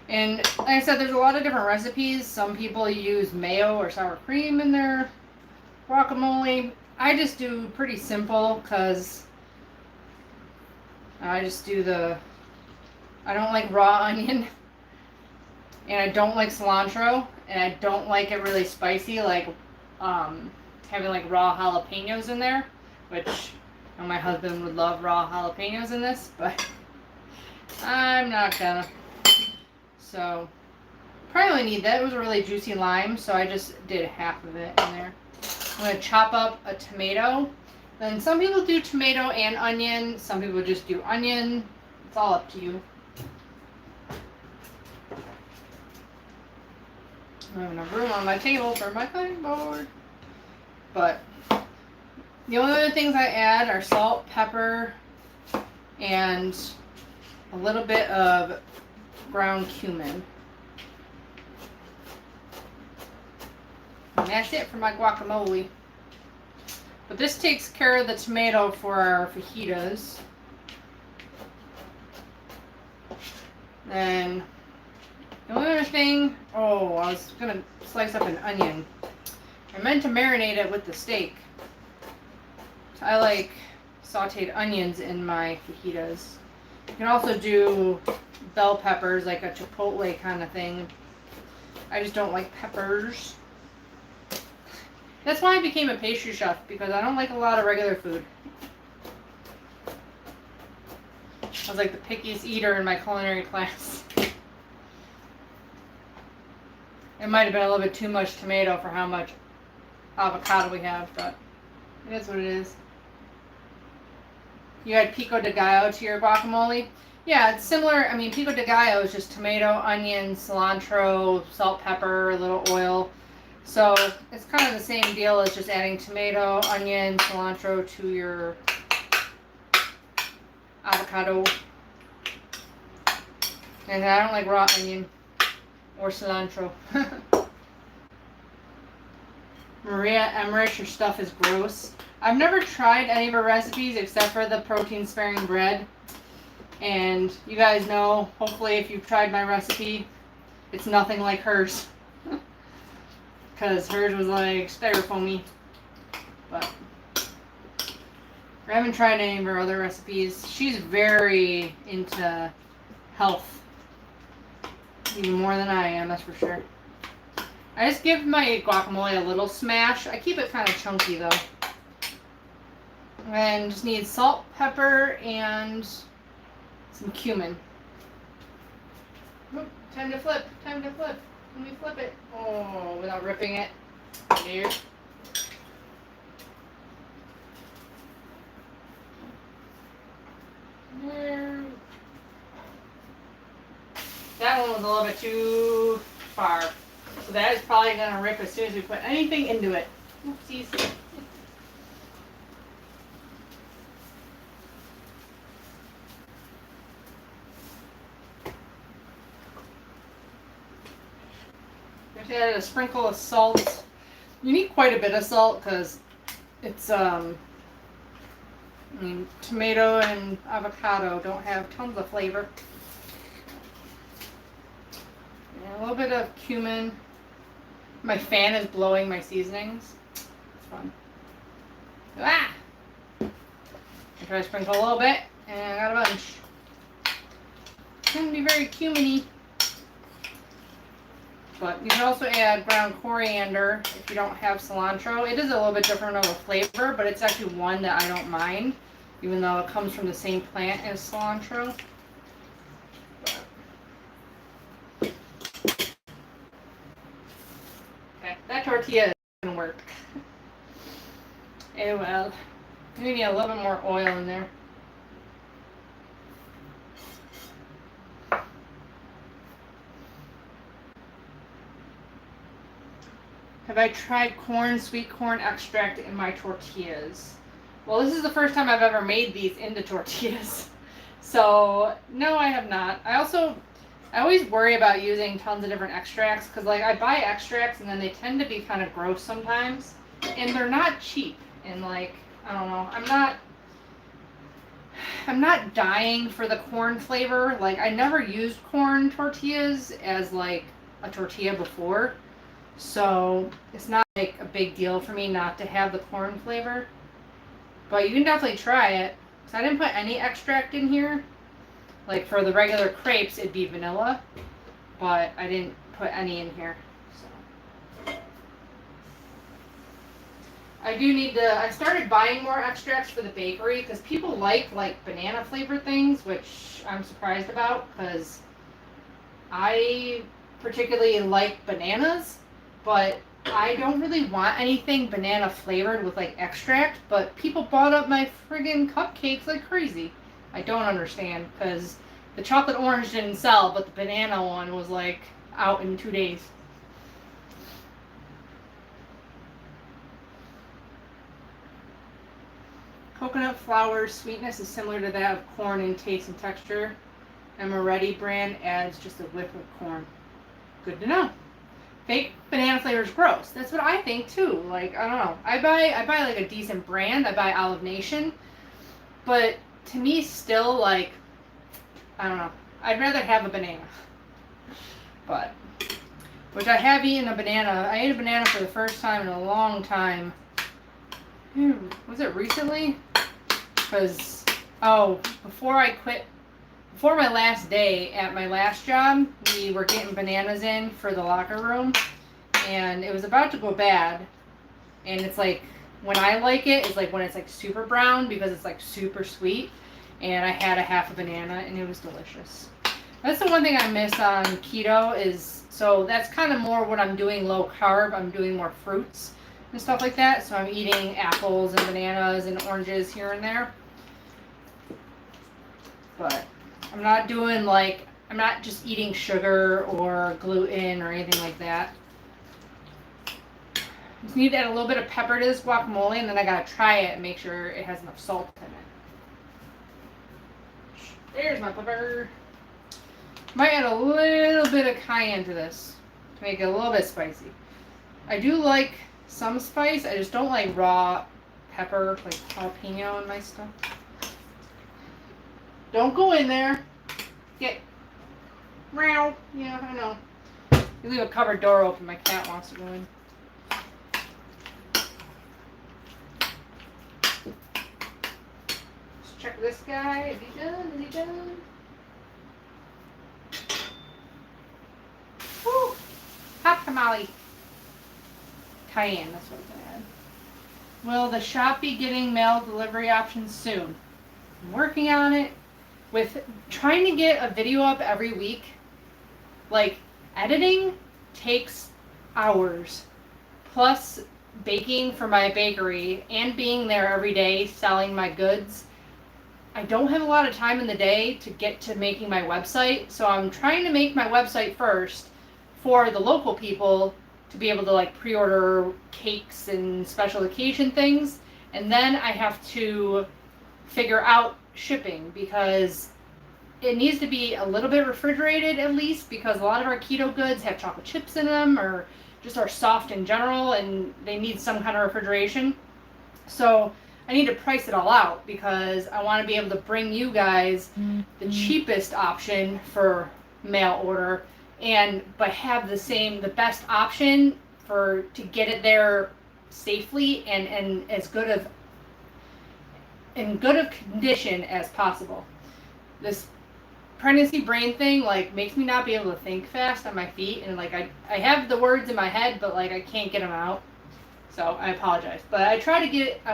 And like I said, there's a lot of different recipes. Some people use mayo or sour cream in their guacamole. I just do pretty simple because I just do I don't like raw onion, and I don't like cilantro, and I don't like it really spicy, like having like raw jalapenos in there, which my husband would love raw jalapenos in this, but I'm not gonna. So, probably need that. It was a really juicy lime, so I just did half of it in there. I'm going to chop up a tomato. Then some people do tomato and onion. Some people just do onion. It's all up to you. I have enough room on my table for my cutting board. But the only other things I add are salt, pepper, and a little bit of ground cumin. And that's it for my guacamole. But this takes care of the tomato for our fajitas. And the only other thing, I was gonna slice up an onion. I meant to marinate it with the steak. So I like sauteed onions in my fajitas. You can also do bell peppers, like a chipotle kind of thing. I just don't like peppers. That's why I became a pastry chef, because I don't like a lot of regular food. I was like the pickiest eater in my culinary class. It might have been a little bit too much tomato for how much avocado we have, but it is what it is. You add pico de gallo to your guacamole. Yeah, it's similar. I mean, pico de gallo is just tomato, onion, cilantro, salt, pepper, a little oil. So it's kind of the same deal as just adding tomato, onion, cilantro to your avocado. And I don't like raw onion or cilantro. Maria Emmerich, your stuff is gross. I've never tried any of her recipes except for the protein sparing bread. And you guys know, hopefully if you've tried my recipe, it's nothing like hers. Because hers was like styrofoamy. But I haven't tried any of her other recipes. She's very into health. Even more than I am, that's for sure. I just give my guacamole a little smash. I keep it kind of chunky though. And just need salt, pepper, and some cumin. Oop, time to flip. Time to flip. Let me flip it. Oh, without ripping it. Here. There. That one was a little bit too far. So that is probably going to rip as soon as we put anything into it. Oopsies. I added a sprinkle of salt. You need quite a bit of salt because it's I mean, tomato and avocado don't have tons of flavor. And a little bit of cumin. My fan is blowing my seasonings. It's fun. Ah! I try to sprinkle a little bit, and I got a bunch. It's going to be very cuminy. But you can also add ground coriander if you don't have cilantro. It is a little bit different of a flavor, but it's actually one that I don't mind, even though it comes from the same plant as cilantro. Okay, that tortilla is going to work. Oh well. We need a little bit more oil in there. Have I tried sweet corn extract in my tortillas? Well, this is the first time I've ever made these into tortillas. So, no, I have not. I always worry about using tons of different extracts because, like, I buy extracts and then they tend to be kind of gross sometimes. And they're not cheap. And, like, I don't know. I'm not dying for the corn flavor. Like, I never used corn tortillas as like a tortilla before. So it's not like a big deal for me not to have the corn flavor. But you can definitely try it. So I didn't put any extract in here. Like for the regular crepes, it'd be vanilla. But I didn't put any in here. So I do need to, I started buying more extracts for the bakery because people like banana flavored things, which I'm surprised about because I particularly like bananas, but I don't really want anything banana flavored with like extract, but people bought up my friggin' cupcakes like crazy. I don't understand because the chocolate orange didn't sell, but the banana one was like out in 2 days. Coconut flour sweetness is similar to that of corn in taste and texture. And Moretti brand adds just a whiff of corn. Good to know. Fake banana flavor is gross. That's what I think too. Like, I don't know. I buy like a decent brand. I buy Olive Nation. But to me still like, I don't know. I'd rather have a banana. But, which I have eaten a banana. I ate a banana for the first time in a long time. Was it recently? Because, before my last day at my last job, we were getting bananas in for the locker room, and it was about to go bad. And it's like, when I like it, it's like when it's like super brown because it's like super sweet. And I had a half a banana, and it was delicious. That's the one thing I miss on keto is, so that's kind of more what I'm doing low carb. I'm doing more fruits and stuff like that. So I'm eating apples and bananas and oranges here and there. But I'm not doing like, I'm not just eating sugar or gluten or anything like that. Just need to add a little bit of pepper to this guacamole, and then I gotta try it and make sure it has enough salt in it. There's my pepper. Might add a little bit of cayenne to this to make it a little bit spicy. I do like some spice. I just don't like raw pepper, like jalapeno in my stuff. Don't go in there. Get. Meow. Yeah, I know. You leave a covered door open, my cat wants to go in. Let's check this guy. Is he done? Is he done? Woo! Hot tamale. Cayenne, that's what I'm gonna add. Will the shop be getting mail delivery options soon? I'm working on it. With trying to get a video up every week, like, editing takes hours. Plus baking for my bakery and being there every day selling my goods. I don't have a lot of time in the day to get to making my website, so I'm trying to make my website first for the local people to be able to like pre-order cakes and special occasion things, and then I have to figure out shipping because it needs to be a little bit refrigerated at least, because a lot of our keto goods have chocolate chips in them or just are soft in general and they need some kind of refrigeration. So I need to price it all out because I want to be able to bring you guys the cheapest option for mail order, but have the best option to get it there safely and in good of condition as possible. This pregnancy brain thing like makes me not be able to think fast on my feet, and like I have the words in my head, but like I can't get them out. So I apologize, but I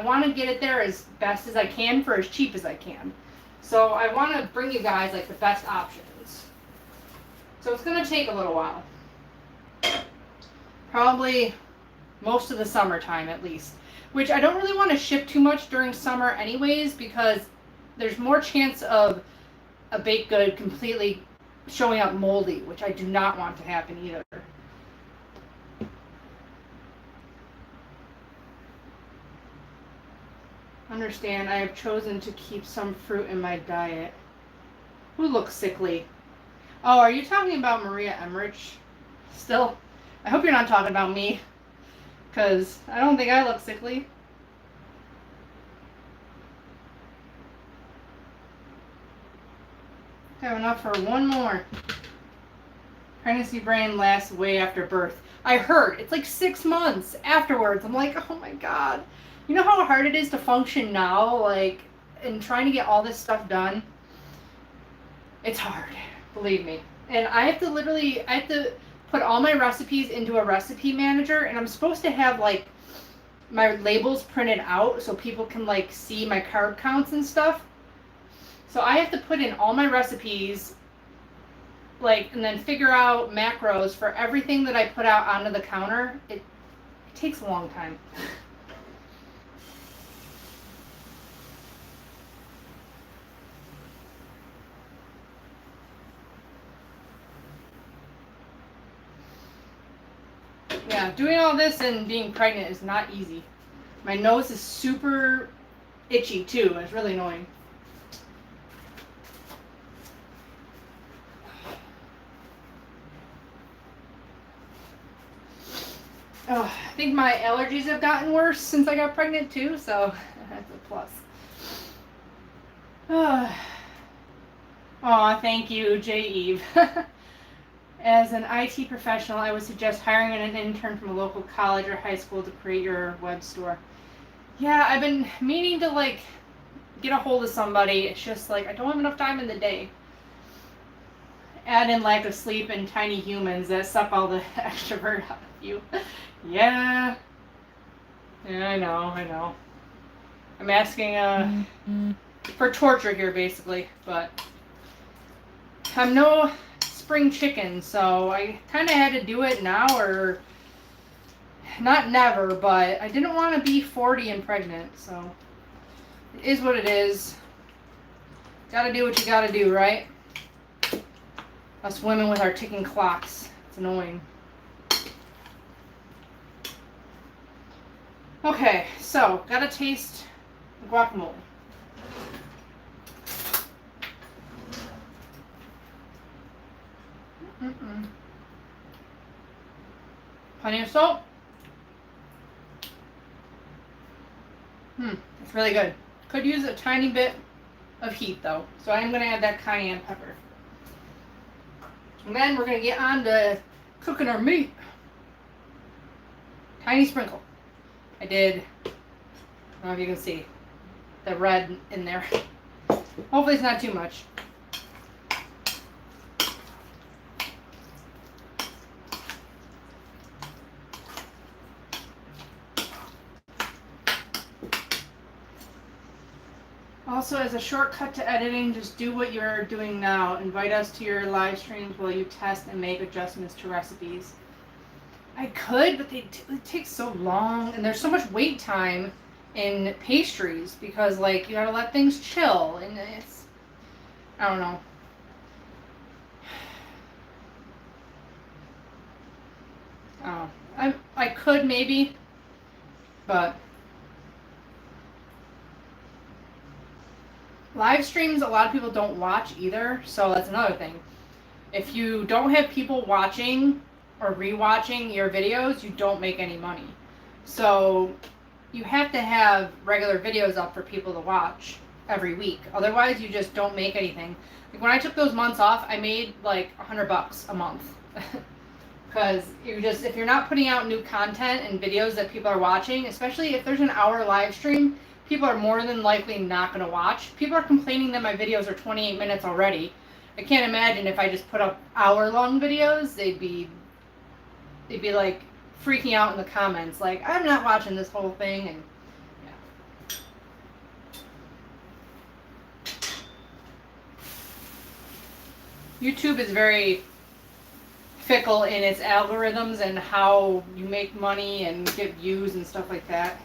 want to get it there as best as I can for as cheap as I can. So I want to bring you guys like the best options. So it's gonna take a little while. Probably most of the summertime at least. Which I don't really want to ship too much during summer anyways, because there's more chance of a baked good completely showing up moldy, which I do not want to happen either. Understand, I have chosen to keep some fruit in my diet. Who looks sickly? Oh, are you talking about Maria Emmerich still? I hope you're not talking about me, because I don't think I look sickly. Have enough for one more. Pregnancy brain lasts way after birth. I heard it's like 6 months afterwards. I'm like, oh my god. You know how hard it is to function now, like, and trying to get all this stuff done? It's hard, believe me. And I have to put all my recipes into a recipe manager, and I'm supposed to have like my labels printed out so people can like see my carb counts and stuff. So I have to put in all my recipes, like, and then figure out macros for everything that I put out onto the counter. It takes a long time. Yeah, doing all this and being pregnant is not easy. My nose is super itchy too. It's really annoying. Oh, I think my allergies have gotten worse since I got pregnant too, so that's a plus. Oh, thank you, J. Eve. As an IT professional, I would suggest hiring an intern from a local college or high school to create your web store. Yeah, I've been meaning to like get a hold of somebody. It's just like I don't have enough time in the day. Add in lack of sleep and tiny humans that suck all the extrovert out of you. Yeah. Yeah, I know. I'm asking for torture here basically, but I'm no spring chicken, so I kind of had to do it now, or not never, but I didn't want to be 40 and pregnant, so it is what it is. Gotta do what you gotta do, right? Us women with our ticking clocks. It's annoying. Okay, so gotta taste the guacamole. Plenty of salt. It's really good. Could use a tiny bit of heat though, so I'm gonna add that cayenne pepper. And then we're gonna get on to cooking our meat. Tiny sprinkle. I don't know if you can see the red in there. Hopefully it's not too much. Also, as a shortcut to editing, just do what you're doing now. Invite us to your live streams while you test and make adjustments to recipes. I could, but it takes so long, and there's so much wait time in pastries because, like, you gotta let things chill, and it's, I don't know. Oh, I could maybe, but live streams, a lot of people don't watch either, so that's another thing. If you don't have people watching or rewatching your videos, you don't make any money. So you have to have regular videos up for people to watch every week. Otherwise, you just don't make anything. Like when I took those months off, I made like $100 a month. Because if you're not putting out new content and videos that people are watching, especially if there's an hour live stream, people are more than likely not going to watch. People are complaining that my videos are 28 minutes already. I can't imagine if I just put up hour-long videos, they'd be like freaking out in the comments, like, I'm not watching this whole thing, and yeah. YouTube is very fickle in its algorithms and how you make money and get views and stuff like that.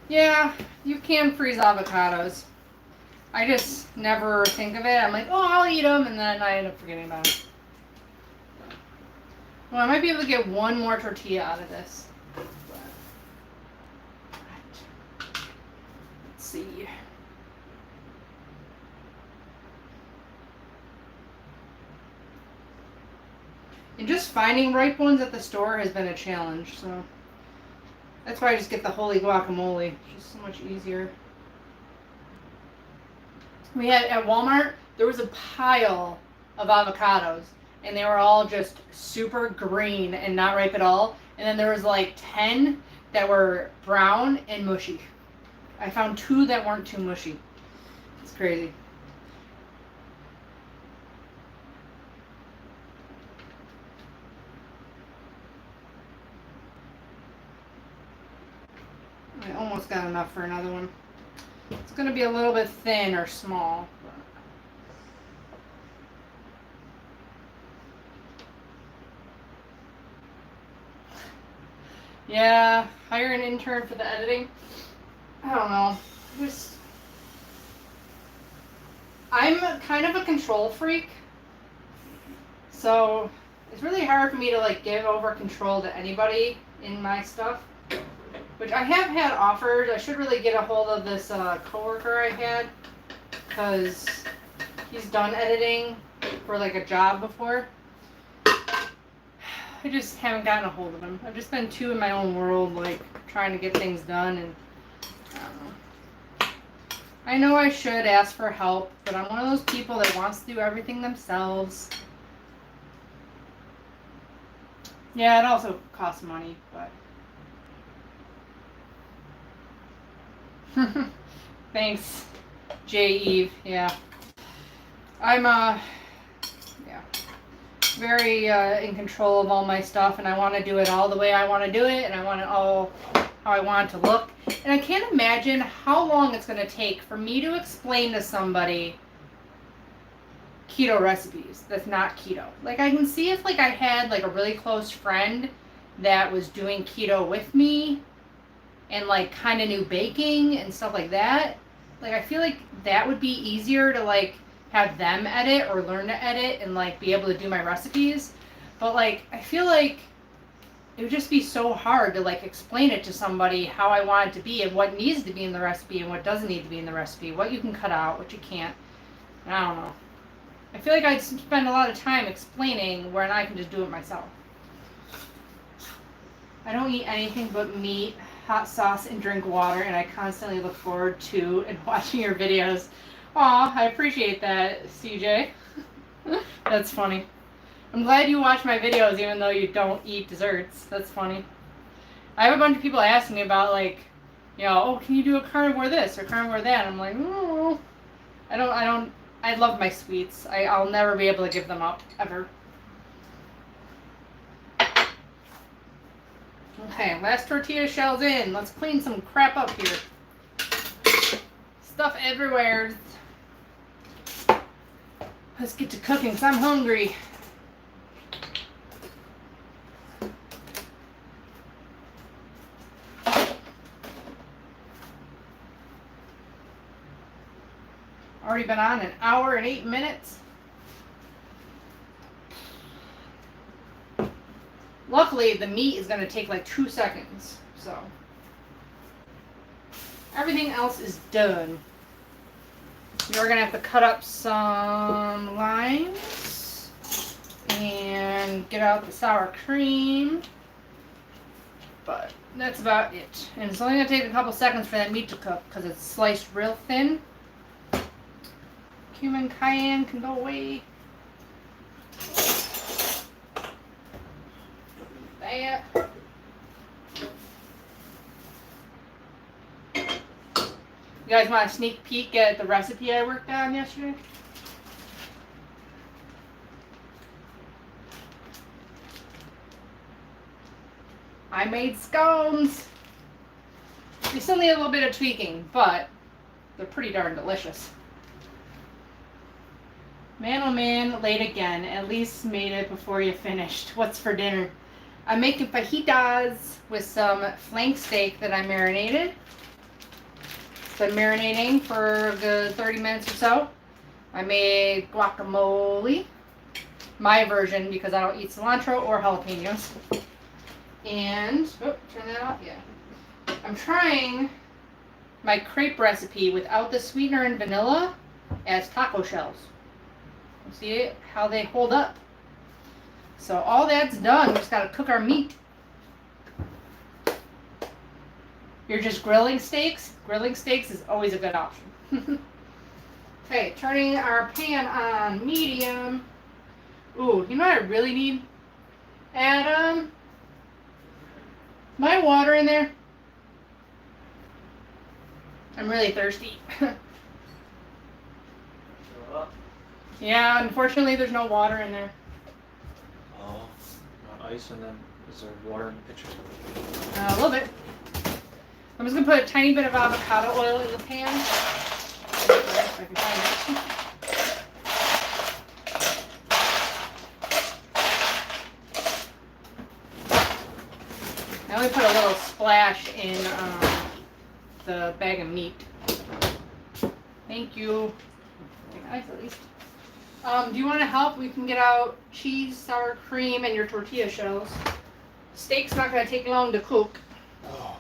Yeah, you can freeze avocados. I just never think of it. I'm like, oh, I'll eat them, and then I end up forgetting about it. Well, I might be able to get one more tortilla out of this. Let's see. And just finding ripe ones at the store has been a challenge, so That's why I just get the holy guacamole. It's just so much easier. We had at Walmart, there was a pile of avocados, and they were all just super green and not ripe at all. And then there was like 10 that were brown and mushy. I found 2 that weren't too mushy. It's crazy. I almost got enough for another one. It's going to be a little bit thin or small. Yeah, hire an intern for the editing. I don't know. I'm kind of a control freak. So it's really hard for me to like give over control to anybody in my stuff. Which I have had offered. I should really get a hold of this coworker I had, because he's done editing for like a job before. I just haven't gotten a hold of him. I've just been too in my own world, like trying to get things done, and I don't know. I know I should ask for help, but I'm one of those people that wants to do everything themselves. Yeah, it also costs money, but. Thanks, J. Eve. Yeah. I'm, very in control of all my stuff, and I want to do it all the way I want to do it, and I want it all how I want it to look. And I can't imagine how long it's going to take for me to explain to somebody keto recipes that's not keto. Like, I can see if, like, I had, like, a really close friend that was doing keto with me, and like kind of knew baking and stuff like that. Like, I feel like that would be easier to like have them edit or learn to edit and like be able to do my recipes. But like, I feel like it would just be so hard to like explain it to somebody how I want it to be and what needs to be in the recipe and what doesn't need to be in the recipe, what you can cut out, what you can't. And I don't know. I feel like I'd spend a lot of time explaining when I can just do it myself. I don't eat anything but meat, hot sauce, and drink water, and I constantly look forward to and watching your videos. Aw, I appreciate that, CJ. That's funny. I'm glad you watch my videos even though you don't eat desserts. That's funny. I have a bunch of people asking me about, like, you know, oh, can you do a carnivore this or carnivore that? And I'm like, no. I love my sweets. I'll never be able to give them up, ever. Okay, last tortilla shells in. Let's clean some crap up here. Stuff everywhere. Let's get to cooking, because I'm hungry. Already been on an hour and 8 minutes. Luckily, the meat is going to take like 2 seconds, so everything else is done. You're going to have to cut up some limes and get out the sour cream, but that's about it. And it's only going to take a couple seconds for that meat to cook because it's sliced real thin. Cumin, cayenne can go away. That. You guys want a sneak peek at the recipe I worked on yesterday? I made scones. They still need a little bit of tweaking, but they're pretty darn delicious. Man, oh man, late again. At least made it before you finished. What's for dinner? I'm making fajitas with some flank steak that I marinated. It's been marinating for a good 30 minutes or so. I made guacamole, my version, because I don't eat cilantro or jalapenos. And, oh, turn that off, yeah. I'm trying my crepe recipe without the sweetener and vanilla as taco shells. See how they hold up. So all that's done. We just got to cook our meat. you're just grilling steaks, grilling steaks is always a good option. Okay, turning our pan on medium. Ooh, you know what I really need? Add my water in there. I'm really thirsty. Yeah, unfortunately there's no water in there. Oh, not ice, and then is there water in the pitcher? A little bit. I'm just gonna put a tiny bit of avocado oil in the pan. If I can find it. I only put a little splash in the bag of meat. Thank you. Nice, at least. Do you want to help? We can get out cheese, sour cream, and your tortilla shells. Steak's not going to take long to cook. Oh.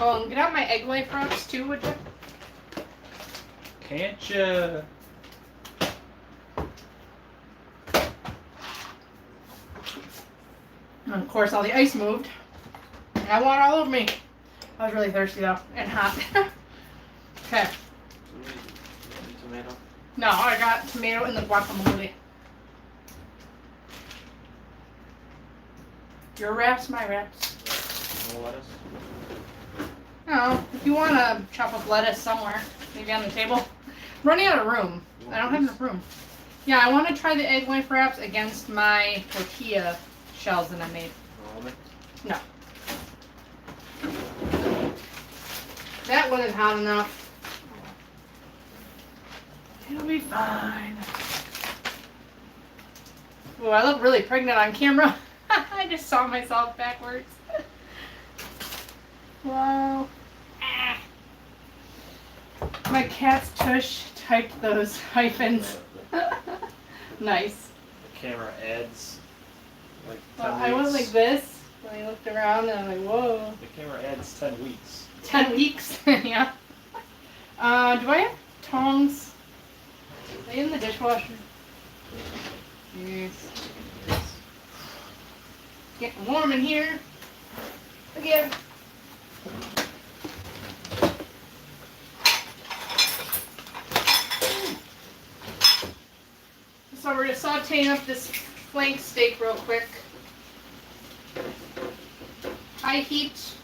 Oh, and get out my egg white wraps too, would you? Can't ya? And of course, all the ice moved. And I want all over me. I was really thirsty though, and hot. Okay. Tomato? No, I got tomato in the guacamole. Your wraps, my wraps. No lettuce? Oh, if you want to chop up lettuce somewhere, maybe on the table. I'm running out of room. I don't have enough room. Yeah, I want to try the egg white wraps against my tortilla shells that I made. Almond? No. That wasn't hot enough. It'll be fine. Oh, I look really pregnant on camera. I just saw myself backwards. Wow. Ah. My cat's tush typed those hyphens. Nice. The camera adds like 10 Well, weeks. I went like this when I looked around and I'm like, whoa. The camera adds 10 weeks. 10 weeks? Yeah. Do I have tongs? Are they in the dishwasher? Yes. Getting warm in here. Again. So we're just sauteing up this flank steak real quick. High heat.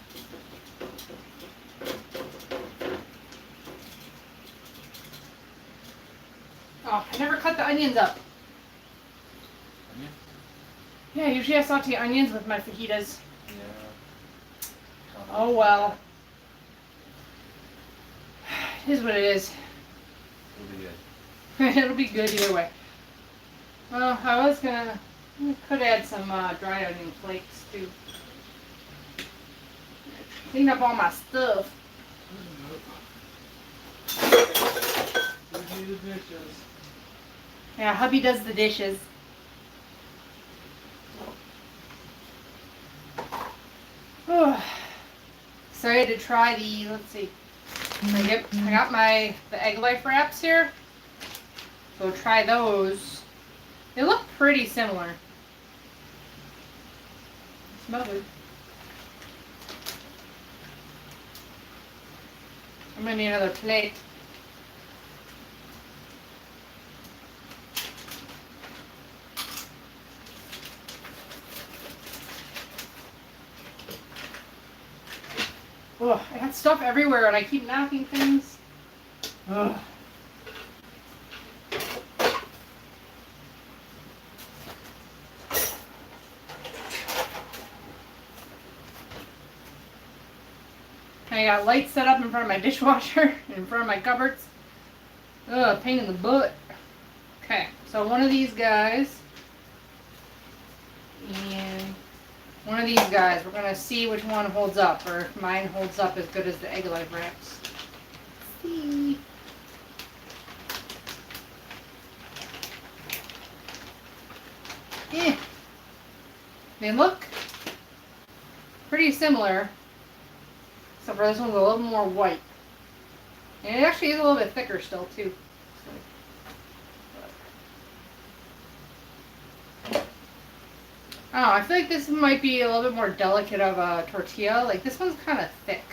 Oh, I never cut the onions up. Onion? Yeah, usually I saute onions with my fajitas. Yeah. Oh well. It is what it is. It'll be good. It'll be good either way. Well, I could add some dried onion flakes too. Clean up all my stuff. Do the dishes. Yeah, hubby does the dishes. Oh, excited to try the, let's see. I got the egg life wraps here. So try those. They look pretty similar. Smell good. I'm gonna need another plate. Oh, I got stuff everywhere and I keep knocking things. Ugh. I got lights set up in front of my dishwasher and in front of my cupboards. Ugh, pain in the butt. Okay, so one of these guys and one of these guys. We're going to see which one holds up, or if mine holds up as good as the egg life wraps. Let's see. Eh. They look pretty similar, except for this one's a little more white. And it actually is a little bit thicker still, too. Oh, I feel like this might be a little bit more delicate of a tortilla. Like this one's kind of thick.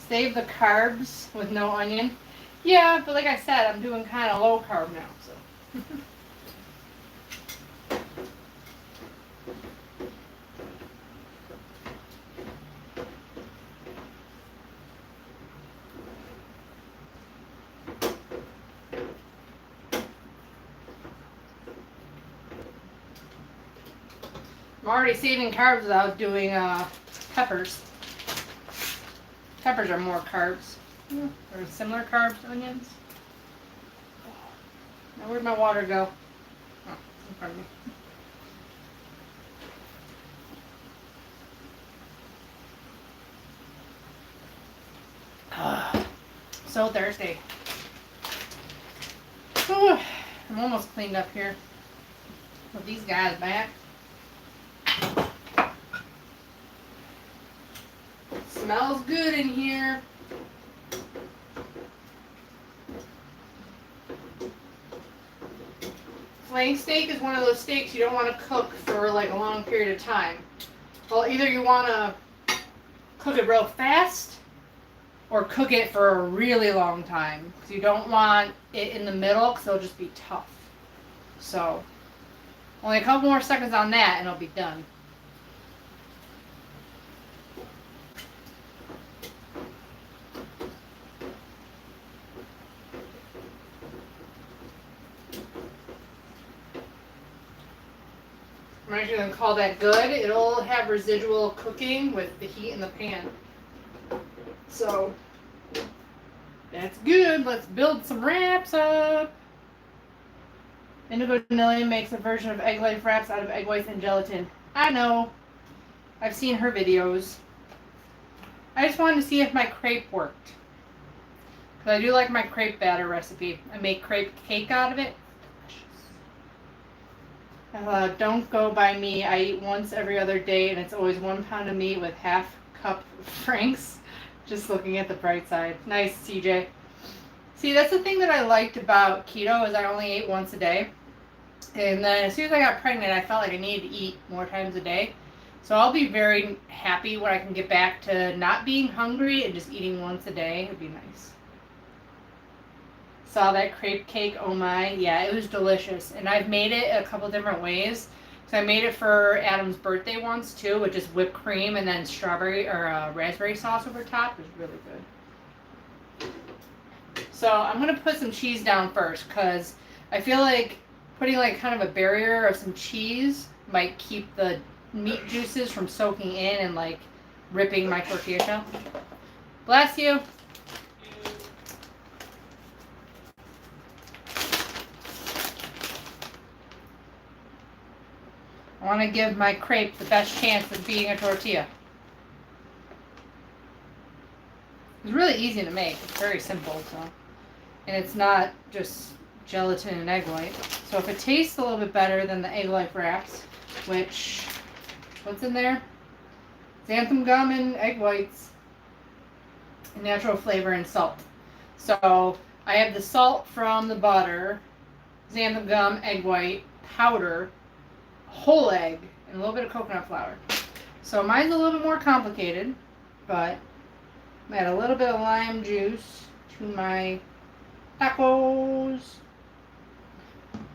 Save the carbs with no onion. Yeah, but like I said, I'm doing kind of low carb now, so. I'm already saving carbs without doing peppers. Peppers are more carbs. Or similar carbs to onions. Now where'd my water go? Oh, in front of me. So thirsty. Whew, I'm almost cleaned up here. Put these guys back. Smells good in here. Flank steak is one of those steaks you don't want to cook for like a long period of time. Well, either you want to cook it real fast or cook it for a really long time. Because you don't want it in the middle because it'll just be tough. So, only a couple more seconds on that and it'll be done. I'm actually going to call that good. It'll have residual cooking with the heat in the pan. So, that's good. Let's build some wraps up. Indigo Vanilla makes a version of egg life wraps out of egg whites and gelatin. I know. I've seen her videos. I just wanted to see if my crepe worked. Because I do like my crepe batter recipe. I make crepe cake out of it. Don't go by me. I eat once every other day, and it's always 1 pound of meat with half cup of Frank's. Just looking at the bright side. Nice, CJ. See, that's the thing that I liked about keto is I only ate once a day. And then as soon as I got pregnant, I felt like I needed to eat more times a day. So I'll be very happy when I can get back to not being hungry and just eating once a day. It'd be nice. Saw that crepe cake, oh my, yeah, it was delicious. And I've made it a couple different ways. So I made it for Adam's birthday once too, with just whipped cream and then strawberry or raspberry sauce over top. It was really good. So I'm going to put some cheese down first because I feel like putting like kind of a barrier of some cheese might keep the meat juices from soaking in and like ripping my tortilla shell. Bless you. I want to give my crepe the best chance of being a tortilla. It's really easy to make. It's very simple, so. And it's not just gelatin and egg white. So if it tastes a little bit better than the egg life wraps, which, what's in there? Xanthan gum and egg whites. And natural flavor and salt. So I have the salt from the butter, xanthan gum, egg white, powder, whole egg, and a little bit of coconut flour. So mine's a little bit more complicated, but I'm add a little bit of lime juice to my tacos.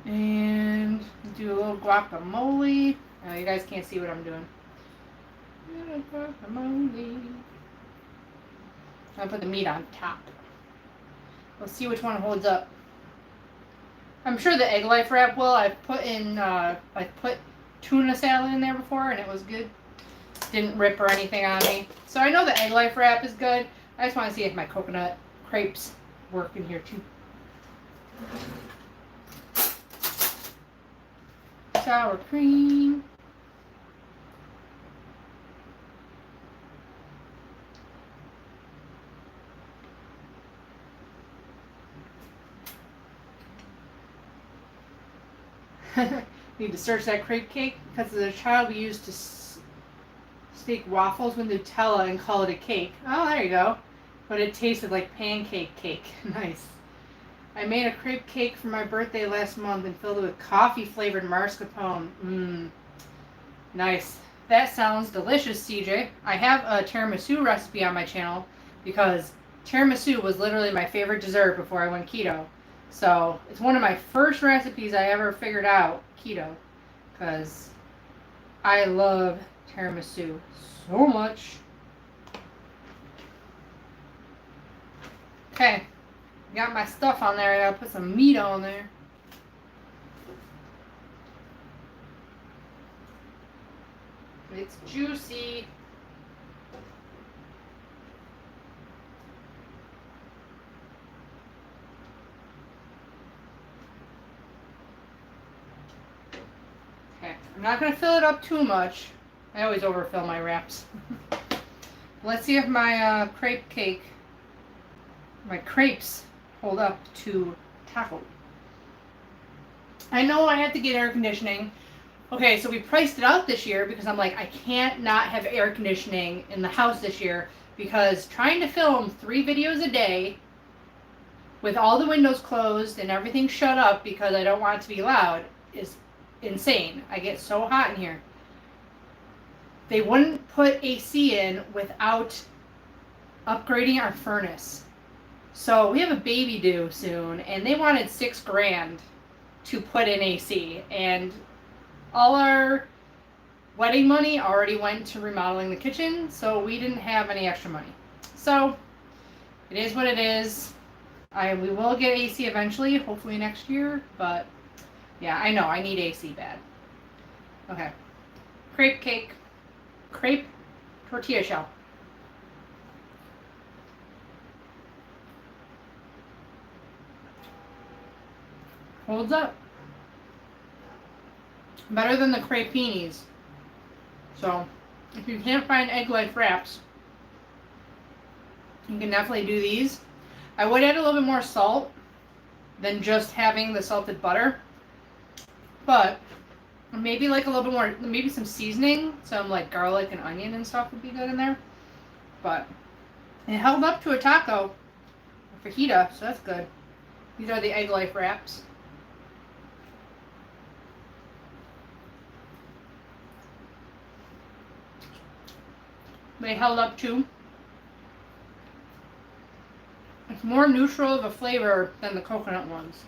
And do a little guacamole. Oh, you guys can't see what I'm doing. Guacamole. I'll put the meat on top. We'll see which one holds up. I'm sure the egg life wrap will. I've put tuna salad in there before and it was good. Didn't rip or anything on me. So I know the egg life wrap is good. I just want to see if my coconut crepes work in here too. Sour cream. Need to search that crepe cake because as a child we used to steak waffles with Nutella and call it a cake. Oh, there you go. But it tasted like pancake cake. Nice. I made a crepe cake for my birthday last month and filled it with coffee-flavored mascarpone. Mmm. Nice. That sounds delicious, CJ. I have a tiramisu recipe on my channel because tiramisu was literally my favorite dessert before I went keto. So it's one of my first recipes I ever figured out keto because I love tiramisu so much. Okay, got my stuff on there. I gotta put some meat on there. It's juicy. Okay, I'm not going to fill it up too much. I always overfill my wraps. Let's see if my crepe cake, my crepes, hold up to taco. I know I have to get air conditioning. Okay, so we priced it out this year because I'm like, I can't not have air conditioning in the house this year because trying to film 3 videos a day with all the windows closed and everything shut up because I don't want it to be loud is insane. I get so hot in here. They wouldn't put AC in without upgrading our furnace. So we have a baby due soon and they wanted $6,000 to put in AC, and all our wedding money already went to remodeling the kitchen, so we didn't have any extra money. So it is what it is. We will get AC eventually, hopefully next year, but yeah, I know I need AC bad. Okay, crepe cake, crepe tortilla shell. Holds up. Better than the crepinis. So, if you can't find egg-like wraps, you can definitely do these. I would add a little bit more salt than just having the salted butter. But, maybe like a little bit more, maybe some seasoning. Some like garlic and onion and stuff would be good in there. But, it held up to a taco, a fajita, so that's good. These are the egg-like wraps. They held up too. It's more neutral of a flavor than the coconut ones.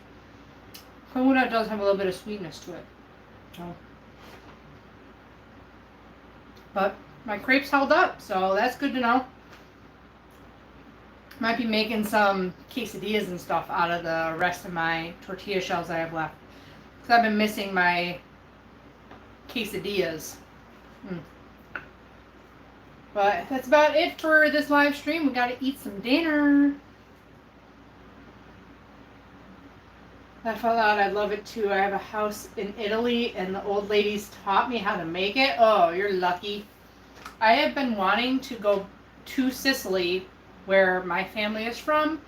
Coconut does have a little bit of sweetness to it. So. But my crepes held up, so that's good to know. Might be making some quesadillas and stuff out of the rest of my tortilla shells I have left. Because I've been missing my quesadillas. But that's about it for this live stream. We gotta eat some dinner. Laugh out loud, I love it too. I have a house in Italy and the old ladies taught me how to make it. Oh, you're lucky. I have been wanting to go to Sicily, where my family is from,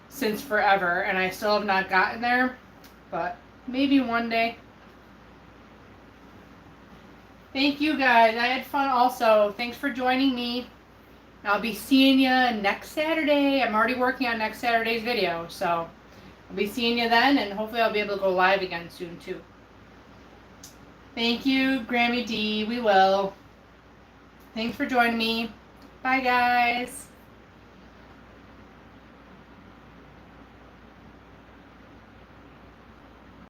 since forever, and I still have not gotten there, but maybe one day. Thank you guys. I had fun also. Thanks for joining me. I'll be seeing you next Saturday. I'm already working on next Saturday's video, so I'll be seeing you then, and hopefully I'll be able to go live again soon too. Thank you, Grammy D. We will. Thanks for joining me. Bye, guys.